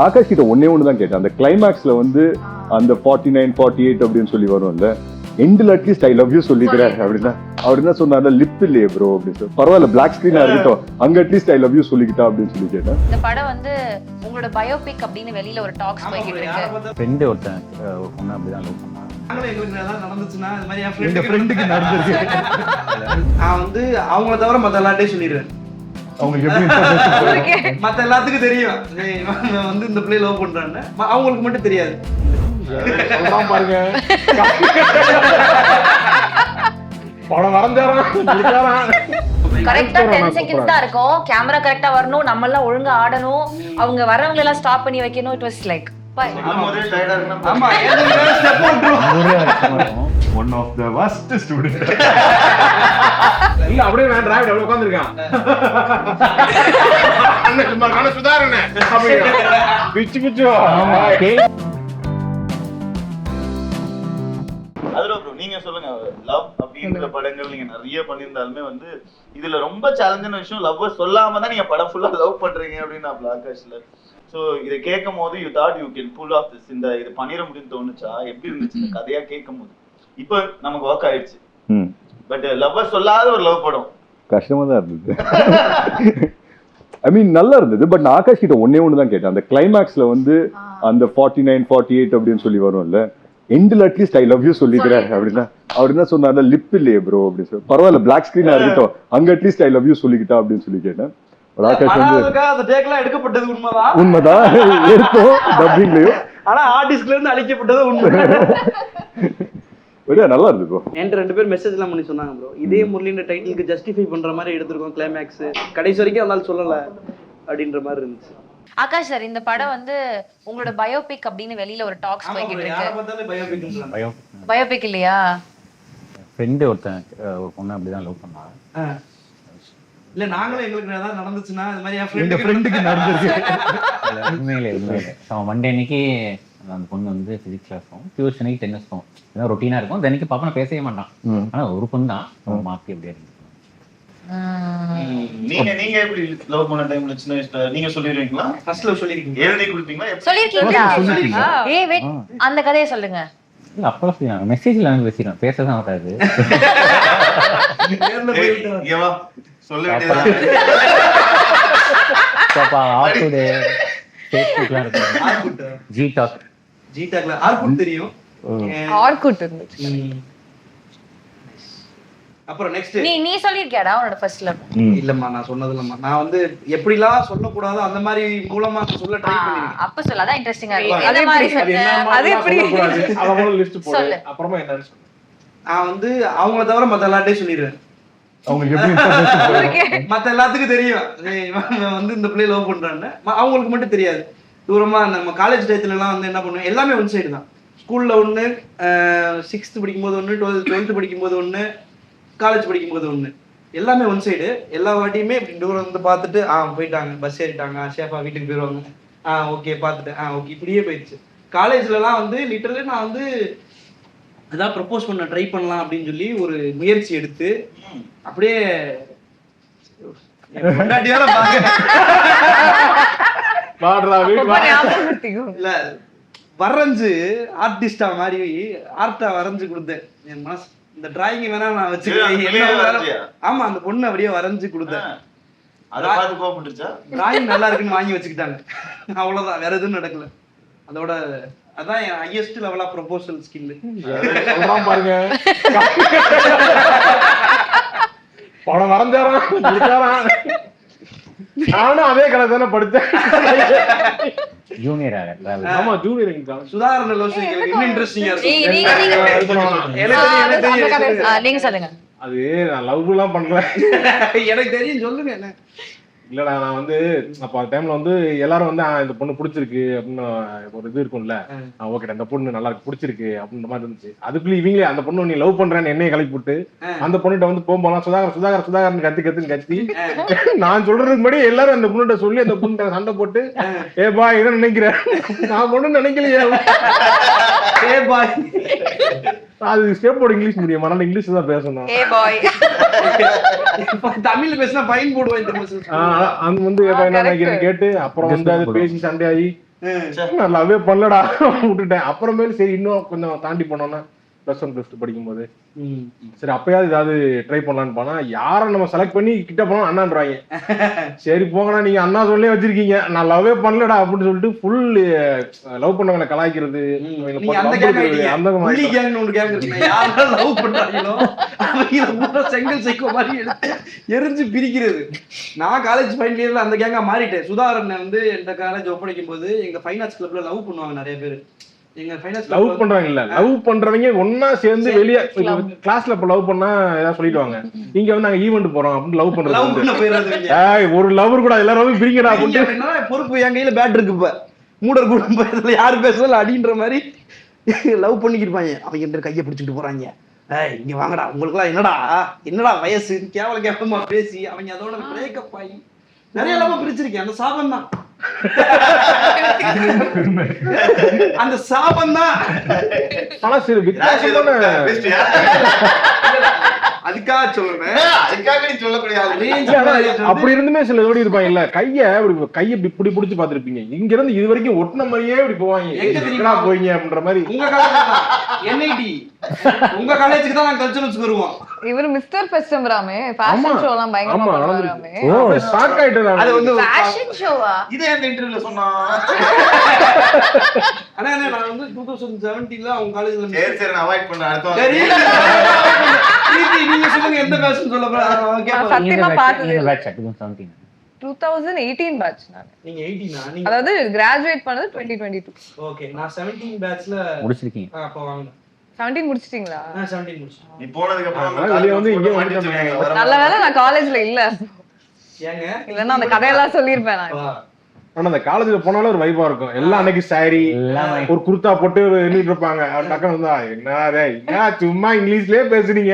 ஆகாஷ் கிட்ட ஒண்ணு தான் கேட்டேன். அந்த கிளைமேக்ஸ்ல வந்து அந்த 49 48 அப்படின்னு சொல்லி வரும்ல, எண்டில் அட்லீஸ்ட் ஐ லவ் யூ சொல்லிக்கிறேன் அப்படின்னா அவர் என்ன சொன்னார்ல, லிப் இல்லையே ப்ரோ அப்படின்னு சொல்லி. பரவாயில்ல பிளாக் ஸ்கிரீனா இருக்கட்டும், அங்க அட்லீஸ்ட் ஐ லவ் யூ சொல்லிக்கிட்டா அப்படின்னு சொல்லி கேட்டேன். இந்த படம் வந்து உங்களோட பயோபிக் அப்படின்னு வெளியில ஒரு டாக்ஸ் போய்கிட்டு இருக்கு. ஃப்ரெண்டு ஒருத்தன் ஒரு பொண்ணு அப்படிதான் லவ் பண்ணான். எங்களுக்கு நடந்துச்சுன்னா இது மாதிரி என் ஃப்ரெண்டுக்கு நடந்துச்சு. நான் வந்து அவங்கள தவிர மத்த எல்லார்ட்டையும் சொல்லிடுவேன். அவங்களுக்கு எப்படி மத்த எல்லாத்துக்கும் தெரியும் இவன் வந்து இந்த பிள்ளை லவ் பண்றான்னு, அவங்களுக்கு மட்டும் தெரியாது. பாருங்க படம் வரைஞ்சாராம். கரெக்டா 10 செகண்ட்ஸ் தான் இருக்கும். கேமரா கரெக்டா வரணும், நம்ம எல்லாம் ஒழுங்கா ஆடணும், அவங்க வரவங்க எல்லாம் ஸ்டாப் பண்ணி வைக்கணும். இட் வாஸ் லைக் ஆமா, one of the worst student. இல்ல அப்படியே நான் டிரைவர் அப்படியே உட்கார்ந்திருக்கேன். அண்ணன் சும்மா காண சுதாரணே அப்படியே பிச்சு பிச்சு. அதுல ப்ரோ நீங்க சொல்லுங்க, லவ் அப்படின்ற படங்கள் நீங்க நிறைய பண்ணியிருந்தாலுமே வந்து இதுல ரொம்ப சேலஞ்சான விஷயம் லவ் சொல்லாம தான் நீங்க படம் ஃபுல்லா லவ் பண்றீங்க அப்படின்னு ஆகாஷ்ல. ஸோ இதை கேட்கும் போது you thought you can pull off this, இந்த இது பண்ணிட முடியும்னு தோணுச்சா? எப்படி இருந்துச்சு இந்த கதையா கேட்கும் போது? இப்போ நமக்கு ஒர்க் ஆயிடுச்சு, பட் லவ் சொல்லாத ஒரு லவ் படம் கஷ்டமா தான் இருந்தது. ஐ மீன் நல்லா இருந்தது. பட் நான் ஆகாஷ் கிட்ட ஒண்ணு தான் கேட்டேன். அந்த கிளைமேக்ஸ்ல வந்து அந்த 49 48 அப்படின்னு சொல்லி வரும்ல, எண்டில் அட்லீஸ்ட் ஐ லவ் யூ சொல்லிக்கிறேன் அப்படின்னா அவர் என்ன சொன்னார்ல, லிப் இல்லையே ப்ரோ அப்படின்னு சொல்லி. பரவாயில்ல பிளாக் ஸ்கிரீனா இருக்கட்டும், அங்க அட்லீஸ்ட் ஐ லவ் யூ சொல்லிக்கிட்டா அப்படின்னு சொல்லி கேட்டேன். ஆகாஷ் வந்து அந்த டேக்லாம் எடுக்கப்பட்டது உண்மைதான் எடுத்தோம் டப்பிங்லயும், ஆனா ஆர்டிஸ்ட்ல இருந்து அழிக்கப்பட்டது உண்மை. நல்லா இருக்கு ப்ரோ. என்கிட்ட 2 பேர் மெசேஜ் எல்லாம் பண்ணி சொன்னாங்க ப்ரோ, இதே முரளின்ற டைட்டிலுக்கு ஜஸ்டிஃபை பண்ற மாதிரி எடுத்திருக்கோம் கிளைமேக்ஸ், கடைசி வரைக்கும் அதனால சொல்லல அப்படின்ற மாதிரி இருந்துச்சு. ஆகாஷ் சார், இந்த படம் வந்து உங்களோட பயோபிக் அப்படின்னு வெளியில ஒரு டாக்ஸ் போய்கிட்டு இருக்கு. பயோபிக் இல்லையா? ஃப்ரெண்டு ஒருத்தன் ஒரு பொண்ணு அப்படிதான் லவ் பண்ணான். இல்ல நாங்களும் எங்களுக்கு ஏதாவது நடந்துச்சுன்னா இது மாதிரி என் ஃப்ரெண்டுக்கு நடந்துச்சு. உண்மையிலே அவன் மண்டே அன்னைக்கு அந்த பொண்ணு வந்து பிசிக்ஸ் கிளாஸும் டியூஷன் அன்னைக்கு டென்னிஸ் போகும், ஏதாவது ரொட்டீனா இருக்கும். தினைக்கு பாப்பா பேசவே மாட்டான், ஆனா ஒரு பொண்ணு தான் மாத்தி அப்படியே இருக்கு. நீங்க எப்படி லவ் பண்ண டைம்ல சின்ன வயசுல நீங்க சொல்லிருவீங்களா? ஃபர்ஸ்ட் லவ் சொல்லிருக்கீங்க? எழுதி கொடுப்பீங்களா? சொல்லிருக்கீங்களா? ஏய் வெயிட், அந்த கதையை சொல்லுங்க. இல்ல அப்பலாம் சொல்லுங்க, மெசேஜ்ல வந்து பேசிடுவேன், பேசதான் வராது. ஏவா சொல்ல வேண்டியது ஆர்குட் ஃபேஸ்புக்லாம் இருக்கு, ஜி டாக்ல ஆர்குட் தெரியும். ஆர்குட் இருந்துச்சு. அப்புறம் நெக்ஸ்ட் நீ சொல்லிருக்கியாடா உன்னோட ஃபர்ஸ்ட் லவ்? இல்லம்மா, நான் சொன்னது இல்லம்மா. நான் வந்து எப்படிலாம் சொல்லக்கூடாதோ அந்த மாதிரி மூலமா சொல்ல ட்ரை பண்ணிருக்கேன். அப்ப சொல்ல அதான் இன்ட்ரஸ்டிங்கா இருக்கு. எந்த மாதிரி அது எப்படி அவங்களோட லிஸ்ட் போடு, சொல்லு. அப்புறமா என்னன்னு சொல்லு. நான் வந்து அவங்கள தவிர மத்த எல்லார்ட்டையும் சொல்லிடுவேன். அவங்களுக்கு எப்படி மத்த எல்லாத்துக்கும் தெரியும் இவன் வந்து இந்த பிள்ளை லவ் பண்றான்னு, அவங்களுக்கு மட்டும் தெரியாது. தூரமா நம்ம காலேஜ் டயத்துல எல்லாம் வந்து என்ன பண்ணுவோம், எல்லாமே ஒன் சைடு தான். ஸ்கூல்ல ஒண்ணு, 6th படிக்கும்போது ஒண்ணு, 12th படிக்கும்போது ஒண்ணு, காலேஜ் படிக்கும்போது ஒண்ணு, எல்லாமே ஒன் சைடு. எல்லா வாட்டியுமே இப்படி தூரம் வந்து பார்த்துட்டு போயிட்டாங்க, பஸ் ஏறிட்டாங்க, சேஃபா வீட்டுக்கு போயிடுவாங்க, ஓகே பார்த்துட்டு ஓகே, இப்படியே போயிடுச்சு. காலேஜ்லலாம் வந்து லிட்டரலி நான் வந்து அதான் ப்ரப்போஸ் பண்ண ட்ரை பண்ணலாம் அப்படின்னு சொல்லி ஒரு முயற்சி எடுத்து அப்படியே இல்ல வரைஞ்சு ஆர்டிஸ்டா மாதிரி ஆர்ட்டா வரைஞ்சு கொடுத்தேன். என் மனசு இந்த டிராயிங் வேணா நான் வச்சுக்கிறேன். ஆமா, அந்த பொண்ணு அப்படியே வரைஞ்சு கொடுத்தேன். டிராயிங் நல்லா இருக்குன்னு வாங்கி வச்சுக்கிட்டாங்க, அவ்வளவுதான், வேற எதுவும் நடக்கல. அதோட அதான் என் highest level of proposal skill. பாருங்க படம் வரைஞ்சாராம். நானும் அதே கலை தானே படிச்சேன். ஜூனியர் ஆமா ஜூனியர் சுதாரண லோசி இன்னும் இன்ட்ரெஸ்டிங்கா இருக்கும். நீங்க சொல்லுங்க. அது நான் லவ் எல்லாம் பண்ணல. எனக்கு தெரியும், சொல்லுங்க. என்ன இல்லடா, நான் வந்து அப்ப அந்த டைம்ல வந்து எல்லாரும் வந்து இந்த பொண்ணு பிடிச்சிருக்கு அப்படின்னு ஒரு இது இருக்கும்ல, ஓகேடா இந்த பொண்ணு நல்லா இருக்கு பிடிச்சிருக்கு அப்படின்ற மாதிரி இருந்துச்சு. அதுக்குள்ள இவங்களே அந்த பொண்ணு நீ லவ் பண்றேன்னு என்னைய கிளப்பி விட்டு அந்த பொண்ணுகிட்ட வந்து போகும்போது சுதாகர் கத்தி நான் சொல்றதுக்கு முன்னாடி எல்லாரும் அந்த பொண்ணுகிட்ட சொல்லி அந்த பொண்ணு சண்டை போட்டு ஏபா இதை நினைக்கிறேன், நான் பொண்ணு நினைக்கலையே, அது ஸ்டேப்போட இங்கிலீஷ் மீடியம், அதனால இங்கிலீஷ் தான் பேசணும். தமிழ்ல பேசினா ஃபைன் போடுவேன். அது வந்து என்ன நினைக்கிறேன் கேட்டு அப்புறம் வந்து அது பேசி சண்டையாகி நான் லவ்வே பண்ணலடா விட்டுட்டேன். அப்புறமேல சரி இன்னும் கொஞ்சம் தாண்டி போனோம்னா +1 +2 படிக்கும்போது சரி அப்பயாவது ஏதாவது ட்ரை பண்ணலான்னு போனா யாரை நம்ம செலக்ட் பண்ணி கிட்ட போனோம் அண்ணான்றாங்க. சரி போங்கண்ணா நீங்க அண்ணா சொல்லே வச்சிருக்கீங்க, நான் லவ்வே பண்ணலடா அப்படின்னு சொல்லிட்டு ஃபுல் லவ் பண்ணவங்களை கலாய்க்கிறது செங்கல் சைக்கோ மாதிரி எரிஞ்சு பிரிக்கிறது. நான் காலேஜ் ஃபைனல் இயர்ல அந்த கேங்கா மாறிட்டேன். சுதாகரன் வந்து எந்த காலேஜ் ஒப்படைக்கும் போது எங்க ஃபைன் ஆர்ட்ஸ் கிளப்ல லவ் பண்ணுவாங்க நிறைய பேர். லவ் பண்றாங்க இல்ல, லவ் பண்றவங்க ஒன்னா சேர்ந்து வெளியே கிளாஸ்ல இப்ப லவ் பண்ணா ஏதாவது சொல்லிடுவாங்க, இங்க வந்து நாங்க ஈவென்ட் போறோம் அப்படின்னு லவ் பண்றது. ஒரு லவர் கூட எல்லாரும் பிரிக்கடா அப்படின்னு பொறுப்பு என் கையில பேட் இருக்கு. இப்ப மூடர் கூட யாரு பேசல அடின்ற மாதிரி லவ் பண்ணிக்கிருப்பாங்க. அவங்க என்ற கையை பிடிச்சிட்டு போறாங்க, இங்க வாங்கடா உங்களுக்குலாம் என்னடா வயசு கேவலமா பேசி அவங்க அதோட பிரேக்கப் ஆகி நிறைய லவ் பிரிச்சிருக்கேன். அந்த சாபம் தான் அந்த சாபம் தான். ஆனா சரி வித்தியாசமான அதுக்காக சொல்றேன், அப்படி இருந்துமே சில ஜோடி இருப்பாங்க இல்ல, கையை இப்படி பிடிச்சு பாத்துருப்பீங்க, இங்க இருந்து இது வரைக்கும் ஒட்டின மாதிரியே இப்படி போவாங்க போயிங்க அப்படின்ற மாதிரி. உங்க காலேஜுக்கு தான் நான் கல்ச்சரல்ஸ் வருவோம். இவர் மிஸ்டர் பெஸ்டம்பராமே ஃபேஷன் ஷோலாம் பயங்கரமா பண்ணுவாராமே. ஷாக் ஆயிட்டேன். அது வந்து ஃபேஷன் ஷோவா? இதே அந்த இன்டர்வியூல சொன்னா. அண்ணா நான் வந்து 2017ல அவங்க காலேஜ்ல சரி நான் அவாய்ட் பண்றேன். அடுத்து நீங்க சொல்லுங்க எந்த ஃபேஷன் சொல்ல போறீங்க? சத்தியமா பார்த்தது இல்ல. 2018 பேட்ச் நான். நீங்க 18 நீங்க அதாவது கிராஜுவேட் பண்ணது 2022. ஓகே நான் 17 பேட்ச்ல முடிச்சிருக்கீங்க. அப்ப வாங்க 17 முடிச்சிட்டீங்களா? நான் 17 முடிச்சேன். நீ போனதுக்கு அப்புறம் வெளிய வந்து இங்க வந்து நல்ல வேளை நான் காலேஜ்ல இல்ல, ஏங்க இல்லன்னா அந்த கதையெல்லாம் சொல்லிருப்பேன் நான். ஆனா அந்த காலேஜ்ல போனாலும் ஒரு வைபா இருக்கும். எல்லாம் அன்னைக்கு சாரி ஒரு குர்தா போட்டு நின்றுட்டு இருப்பாங்க. டக்குனு வந்தா என்ன சும்மா இங்கிலீஷ்லயே பேசுறீங்க.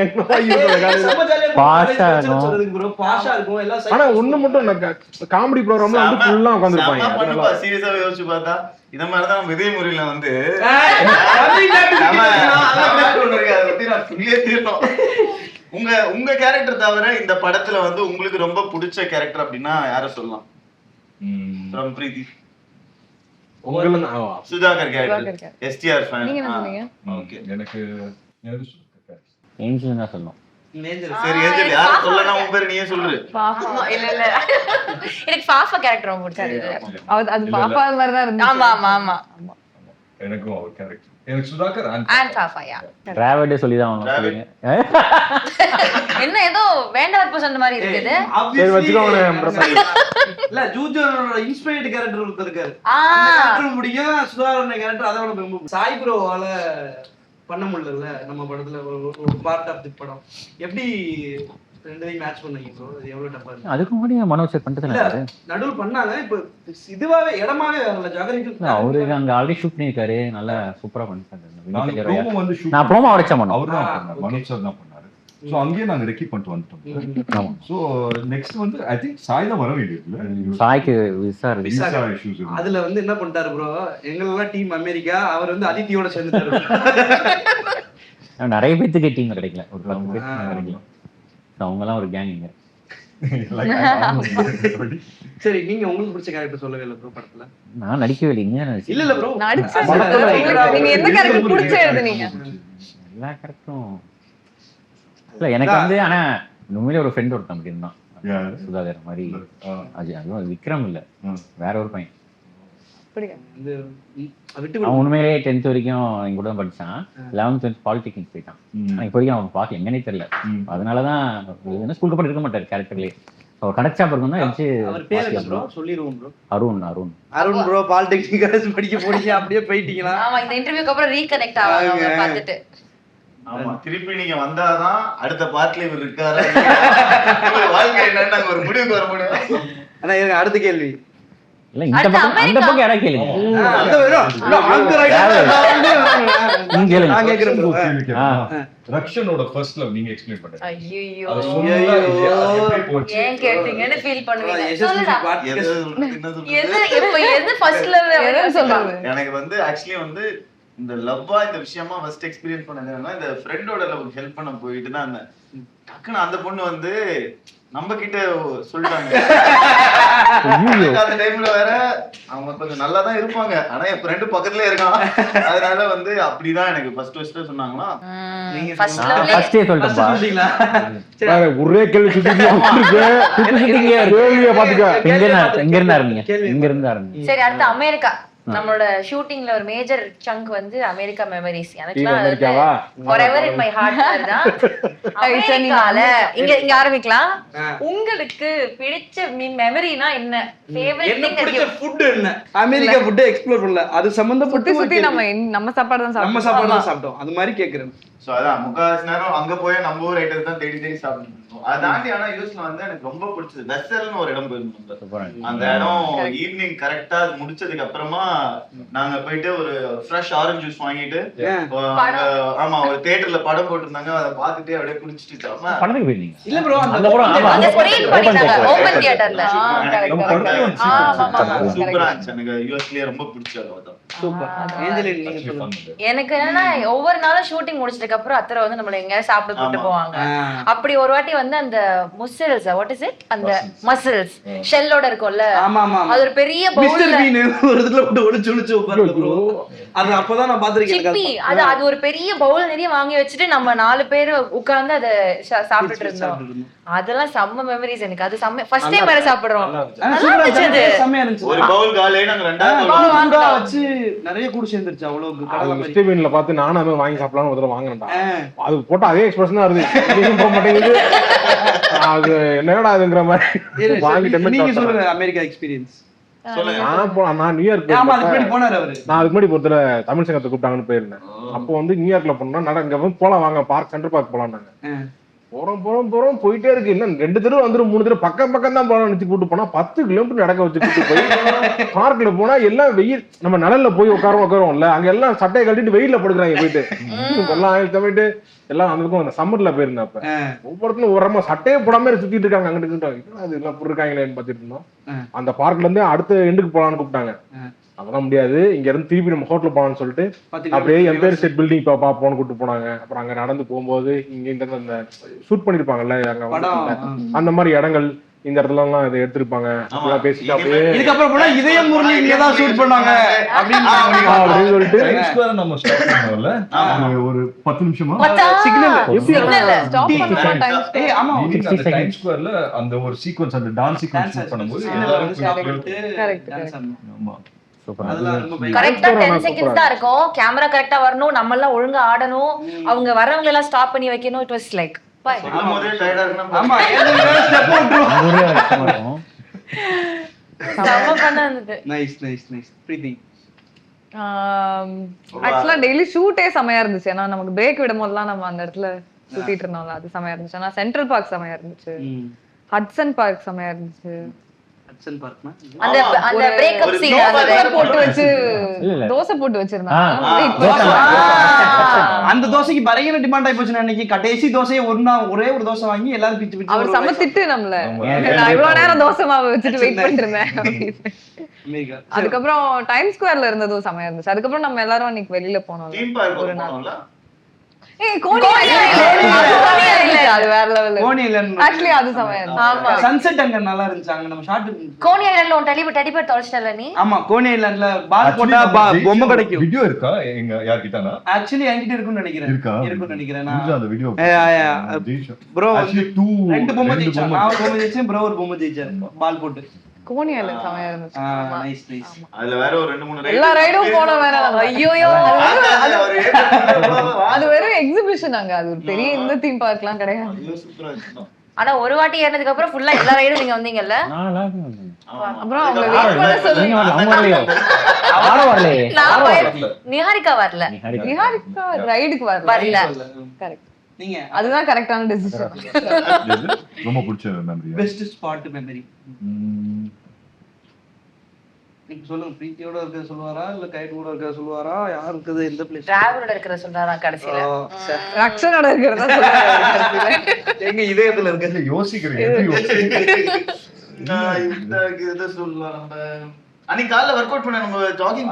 ஆனா ஒண்ணு மட்டும் காமெடி ப்ரோக்ராம்ல வந்து ஃபுல்லா உட்கார்ந்துருப்பாங்க. சீரியஸாவே யோசிச்சு பார்த்தா இத மாதிரிதான் நம்ம விஜய் முறையில வந்து உங்க கேரக்டர் தவிர இந்த படத்துல வந்து உங்களுக்கு ரொம்ப பிடிச்ச கேரக்டர் அப்படின்னா யார சொல்லலாம்? பிரீத்தி, சுதாகர் கேரக்டர், எஸ்டிஆர் ஃபேன். நீங்க என்ன சொன்னீங்க? ஓகே எனக்கு ஏஞ்சல் தான் சொல்லணும். சரி ஏஞ்சல் யார சொல்லனா உன் பேர் நீயே சொல்லு. பாப்பா இல்ல எனக்கு பாப்பா கேரக்டர் ரொம்ப பிடிச்சது. அது பாப்பா மாதிரி தான் இருந்துச்சு. ஆமா ஆமா ஆமா எனக்கும் அவர் கேரக்டர் எனக்கு சுதாகர் அண்ட் பாப்பா யா டிராவட் சொல்லி தான் சொல்றீங்க. என்ன ஏதோ வேண்டாம் சொன்ன மாதிரி இருக்குது. சரி வச்சுக்கோங்க. இல்ல ஜூஜரோட இன்ஸ்பைர்ட் கேரக்டர் ஒருத்தர் இருக்காரு. அந்த கேரக்டர் முடியும். சுதாகரன் கேரக்டர் அதோட ரொம்ப சாய் ப்ரோவால பண்ண முடியல நம்ம படத்துல ஒரு பார்ட் ஆஃப் தி படம். எப்படி ரெண்டையும் மேட்ச் பண்ணீங்க ப்ரோ? அது எவ்வளவு டஃபா இருக்கு? அதுக்கு முன்னாடி மனோஜ் சார் பண்ணிட்டு நடுவுல பண்ணாங்க. இப்ப இதுவாவே இடமாவே வரல. ஜாகரிக்கு அவரு அங்க ஆல்ரெடி ஷூட் பண்ணிருக்காரு. நல்லா சூப்பரா பண்ணிட்டாரு. நான் ப்ரோமோ வரைச்ச பண்ணோம். அவர் தான் பண்ணாரு, மனோஜ் சார் தான் பண்ணாரு. சோ அங்கேயே நாங்க ரெக்கி பண்ணிட்டு வந்துட்டோம். சோ நெக்ஸ்ட் வந்து ஐ திங்க் சாய் தான் வர வேண்டியது. சாய்க்கு விசா இஷ்யூஸ். அதுல வந்து என்ன பண்ணிட்டாரு ப்ரோ, எங்களெல்லாம் டீம் அமெரிக்கா, அவர் வந்து அதித்தியோட சேர்ந்துட்டாரு. நிறைய பேத்துக்கு டீம் கிடைக்கல, ஒரு 10 பேர் கிடைக்கல. அவங்க எல்லாம் ஒரு கேங் இங்க. சரி நீங்க உங்களுக்கு பிடிச்ச கேரக்டர் சொல்லவே இல்ல ப்ரோ படத்துல? நான் நடிக்கவே இல்லைங்க. இல்ல இல்ல ப்ரோ நீங்க எந்த கேரக்டர் பிடிச்ச எழுதுனீங்க? எல்லா கேரக்டரும் இல்ல எனக்கு வந்து. ஆனா உண்மையிலே ஒரு ஃப்ரெண்ட் ஒருத்தன் அப்படி இருந்தான், சுதாகர் மாதிரி. அதுவும் விக்ரம் இல்ல, வேற ஒரு பையன். அவன் உண்மையிலே 10th வரைக்கும் எங்க கூட படிச்சான். 11th பாலிடெக்னிக் போயிட்டான். இப்போ வரைக்கும் அவன் பார்க்க எங்கன்னே தெரியல. அதனாலதான் ஸ்கூலுக்கு போட்டு இருக்க மாட்டாரு கேரக்டர்லயே. கனெக்ட் ஷாப் இருக்கும்னா Arun Arun Arun bro polytechnic college படிக்க போறீங்க, அப்படியே போயிட்டீங்களா? ஆமா இந்த இன்டர்வியூக்கு அப்புறம் ரீகனெக்ட் ஆவாங்க பார்த்துட்டு. ஆமா திருப்பி நீங்க வந்தாதான் அடுத்த பார்ட்ல இவர் இருக்காரு வாழ்க்கை என்னன்னு நாங்க ஒரு முடிவுக்கு வர முடியும். ஆனா இருங்க அடுத்த கேள்வி. இல்ல இந்த பக்கம் அந்த பக்கம் யாரா கேளுங்க. ரக்ஷனோட ஃபர்ஸ்ட் லவ் நீங்க எக்ஸ்பிளைன் பண்ணுங்க. ஐயோ ஏன் கேட்டிங்கன்னு ஃபீல் பண்ணுவீங்க. எது ஃபர்ஸ்ட் லவ் எதுன்னு சொல்லுங்க. எனக்கு வந்து ஆக்சுவலி வந்து இந்த லவ்வா இந்த விஷயமா ஃபர்ஸ்ட் எக்ஸ்பீரியன்ஸ் பண்ணது என்னன்னா, இந்த ஃப்ரெண்டோட லவ் ஹெல்ப் பண்ண போயிட்டு தான் அந்த டக்குன்னு அந்த பொண்ணு வந்து நம்ம கிட்ட சொல்லிட்டாங்க. அந்த டைம்ல வேற அவங்க கொஞ்சம் நல்லா தான் இருப்பாங்க, ஆனா என் ஃப்ரெண்டு பக்கத்துலயே இருக்கான். அதனால வந்து அப்படிதான் எனக்கு ஃபர்ஸ்ட் சொன்னாங்களா. ஃபர்ஸ்டே சொல்லிட்டேன்ப்பா. வேற ஒரே கேள்வி சுத்தி பாத்துக்க. எங்க இருந்து ஆரம்பிங்க? சரி, அடுத்து அமெரிக்கா. நம்மளோட ஷூட்டிங்ல ஒரு மேஜர் சங்க் வந்து அமெரிக்கா மெமரிஸ். அமெரிக்காவா? forever in my heart தான் அமெரிக்கால. இங்க ஆரம்பிக்கலாம். உங்களுக்கு பிடிச்ச மெமரினா என்ன? ஃபேவரட் திங் பிடிச்ச ஃபுட் என்ன? அமெரிக்கா ஃபுட் எக்ஸ்ப்ளோர் பண்ணல, அது சம்பந்தப்பட்டு சுத்தி நம்ம சாப்பாடு தான் நம்ம சாப்பாடு தான் சாப்பிட்டோம். அது மாதிரி கேக்குறேன். சோ அதான் முக்காவாசி நேரம் அங்க போய் நம்ம ஊர் ஐட்டம் தான் தேடி சாப்பிட்டு இருந்தோம். அதை தாண்டி ஆனா யூஸ்ல வந்து எனக்கு ரொம்ப பிடிச்சது வெசல்னு ஒரு இடம் போயிருந்தோம். அந்த இடம் ஈவினிங் கரெக்டா அது முடிச்சதுக்கு அப்புறமா நாங்க போயிட்டு ஒரு ஃப்ரெஷ் ஆரஞ்சு ஜூஸ் வாங்கிட்டு, ஆமா ஒரு தியேட்டர்ல படம் போட்டிருந்தாங்க, அதை பார்த்துட்டு அப்படியே குடிச்சிட்டு படத்துக்கு போயிருந்தீங்க? இல்ல ப்ரோ, அந்த ஸ்கிரீன் பண்ணிட்டாங்க ஓபன் தியேட்டர்ல. சூப்பரா இருந்துச்சு. எனக்கு யூஎஸ்லயே ரொம்ப பிடிச்சது. சூப்பர். ஏஞ்சலின் நீங்க சொல்லுங்க. எனக்கு என்னன்னா ஒவ்வொரு நாளும் ஷூட்டிங் முடிச்சதுக்கு அப்புறம் அத்தரை வந்து நம்மள எங்க சாப்பிட கூட்டு போவாங்க. அப்படி ஒரு வாட்டி வந்து அந்த முசல்ஸ், வாட் இஸ் இட், அந்த மசில்ஸ் ஷெல்லோட இருக்கும்ல, ஆமா ஆமா, அது ஒரு பெரிய பவுல்ல ஒரு இதுல போட்டு ஒளிச்சு உட்கார்ந்து ப்ரோ. அது அப்பதான் நான் பாத்துர்க்கேன். சிப்பி அது ஒரு பெரிய பவுல் நிறைய வாங்கி வச்சுட்டு நம்ம 4 பேர் உட்கார்ந்து அத சாப்பிட்டுட்டு இருந்தோம். அதெல்லாம் செம்ம மெமரிஸ் எனக்கு. அது செம்ம ஃபர்ஸ்ட் டைம் வேற சாப்பிடுறோம். நல்லா இருந்துச்சு. செம்மயா இருந்துச்சு. ஒரு பவுல் காலே நாங்க ரெண்டாவது பவுல் வாங்க வச்சு நிறைய கூட சேர்ந்துருச்சு. அவ்வளவு கடலை மாதிரி ஸ்டீவன்ல பார்த்து நானும் அதை வாங்கி சாப்பிடலாம்னு ஒரு தடவை வாங்கினேன்டா. அது போட்டு அதே எக்ஸ்பிரஷன் தான் இருக்கு, போக மாட்டேங்குது. அது என்னடா அதுங்கிற மாதிரி வாங்கிட்டேன். நீங்க சொல்லுங்க அமெரிக்கா எக்ஸ்பீரியன்ஸ். நான் நியூயார்க் நான் அதுக்கு முன்னாடி பொறுத்தல தமிழ் சங்கத்தை கூப்பிட்டாங்கன்னு போயிருந்தேன். அப்போ வந்து நியூயார்க்ல போனோம். இங்க வந்து போலாம் வாங்க, பார்க் சென்ட்ரல் பார்க் போலாம்னாங்க. போறோம் போயிட்டே இருக்கு. இன்னும் 2 தடவை வந்துடும் 3 தடவை பக்கம் தான் போலாம் நினைச்சு கூட்டு போனா 10 கிலோமீட்டர் நடக்க வச்சு கூட்டு போய் பார்க்ல போனா எல்லாம் வெயில். நம்ம நிழல்ல போய் உட்காரோம்ல, அங்க எல்லாம் சட்டையை கட்டிட்டு வெயில்ல படுக்கிறாங்க போயிட்டு. எல்லாம் போயிட்டு எல்லாம் அந்த சம்மர்ல போயிருந்தேன். அப்ப ஒவ்வொருத்தரும் ஓரமா சட்டையே போடாம சுத்திட்டு இருக்காங்க. அங்கிட்டு அது எல்லாம் போட்டிருக்காங்களேன்னு பாத்துட்டு இருந்தோம். அந்த பார்க்ல இருந்து அடுத்த எண்டுக்கு போலான்னு கூப்பிட்டாங்க. அதெல்லாம் முடியாது, இங்க இருந்து திருப்பி நம்ம ஹோட்டல் போலான்னு சொல்லிட்டு அப்படியே எம்பயர் ஸ்டேட் பில்டிங் பாப்போம்னு கூப்பிட்டு போனாங்க. அப்புறம் அங்க நடந்து போகும்போது இங்க இந்த அந்த ஷூட் பண்ணிருப்பாங்கல்ல அங்க அந்த மாதிரி இடங்கள், இந்த இடத்துல எல்லாம் இதை எடுத்திருப்பாங்க. பேசிட்டு அப்படியே இதுக்கப்புறம் போனா இதயம் முரளி இங்க தான் ஷூட் பண்ணாங்க அப்படின்னு சொல்லிட்டு நம்ம ஸ்டாப் பண்ணோம்ல ஒரு 10 நிமிஷமா ஆமா டைம் ஸ்கொயர்ல அந்த ஒரு சீக்வென்ஸ், அந்த டான்ஸ் சீக்வென்ஸ் ஷூட் பண்ணும்போது ஆமா கரெக்டா 10 செகண்ட்ஸ் தான் இருக்கும். கேமரா கரெக்டா வரணும், நம்ம எல்லாம் ஒழுங்கா ஆடணும், அவங்க வரவங்க எல்லாம் ஸ்டாப் பண்ணி வைக்கணும். இட் வாஸ் லைக் சொல்லும்போதே டயர்டா இருக்குனா ஆமா ஏதோ ஸ்டெப் இருக்கும். செம்ம பண்ண இருந்தது. நைஸ் பிரீத்தி. ஆக்சுவலா டெய்லி ஷூட்டே செமையா இருந்துச்சு. ஏன்னா நமக்கு பிரேக் விடும் போதெல்லாம் நம்ம அந்த இடத்துல சுத்திட்டு இருந்தோம்ல, அது செமையா இருந்துச்சு. ஆனா சென்ட்ரல் பார்க் செமையா இருந்துச்சு, ஹட்சன் பார்க் செமையா இருந்துச்சு. அந்த பிரேக்கப் சீன் போட்டு வச்சு தோசை போட்டு வச்சிருந்தாங்க. அந்த தோசைக்கு பயங்கர டிமாண்ட் ஆயி போச்சு. அன்னைக்கு கடைசி தோசையை ஒரே ஒரு தோசை வாங்கி எல்லாரும் பிச்சு பிச்சு அவர் சமத்திட்டு நம்மள நான் இவ்வளவு நேரம் தோசை மாவு வச்சுட்டு வெயிட் பண்ணிட்டு இருந்தேன். அதுக்கப்புறம் டைம் ஸ்கொயர்ல இருந்ததும் செமையா இருந்துச்சு. அதுக்கப்புறம் நம்ம எல்லாரும் அன்னைக்கு வெளியில போனோம். ஒரு நாள் அது வேற லெவல். ஆக்சுவலி அது செமையா இருந்துச்சு. ஆமா, சன்செட் அங்க நல்லா இருந்துச்சு. அங்க நம்ம ஷாட் கோனி ஐலண்ட்ல ஒரு டெலிபர் தொலைச்சிட்டல நீ. ஆமா, கோனி ஐலண்ட்ல பால் போட்டா பொம்மை கிடைக்கும். வீடியோ இருக்கா எங்க யார்கிட்டனா? ஆக்சுவலி என்கிட்ட இருக்குன்னு நினைக்கிறேன். இருக்குன்னு நினைக்கிறேன் நான். அந்த வீடியோ ப்ரோ ஆக்சுவலி 2 பொம்மை ஜெயிச்சா. நான் ஒரு பொம்மை ஜெயிச்சேன், ப்ரோ ஒரு பொம்மை ஜெயிச்சாரு பால் போட்டு. கோனி ஐலண்ட் செமையா இருந்துச்சு. நைஸ். அதுல வேற ஒரு 2-3 ரைட் எல்லா ரைடும் போன வேற. ஐயோயோ, அது அது வெறும் எக்ஸிபிஷன். அங்க அது ஒரு பெரிய இந்த தீம் பார்க்லாம் கிடையாது. சூப்பரா இருந்துச்சு. ஆனா ஒரு வாட்டி ஏறினதுக்கு அப்புறம் ஃபுல்லா எல்லா ரைடும் நீங்க வந்தீங்கல்ல. அப்புறம் அவங்க வெயிட் பண்ண சொல்லுங்க. நிஹாரிகா வரல. நிஹாரிகா ரைடுக்கு வரல. கரெக்ட். நீங்க அதுதான் கரெக்டான டெசிஷன். ரொம்ப பிடிச்ச மெமரி, பெஸ்ட் ஸ்பாட் மெமரி. நீங்க சொல்லுங்க. பிரீத்தியோட இருக்க சொல்லுவாரா இல்ல கைட் கூட இருக்க சொல்லுவாரா? யார் இருக்குது இந்த பிளேஸ்? டிராவலோட இருக்கிற சொல்றாரா கடைசில. ரக்ஷனோட இருக்கிறதா சொல்றாரு. எங்க இதயத்துல இருக்க யோசிக்கிறேன். நான் இந்த சொல்லலாம். நம்ம அன்னைக்கு காலைல வொர்க் அவுட் பண்ண நம்ம ஜாகிங்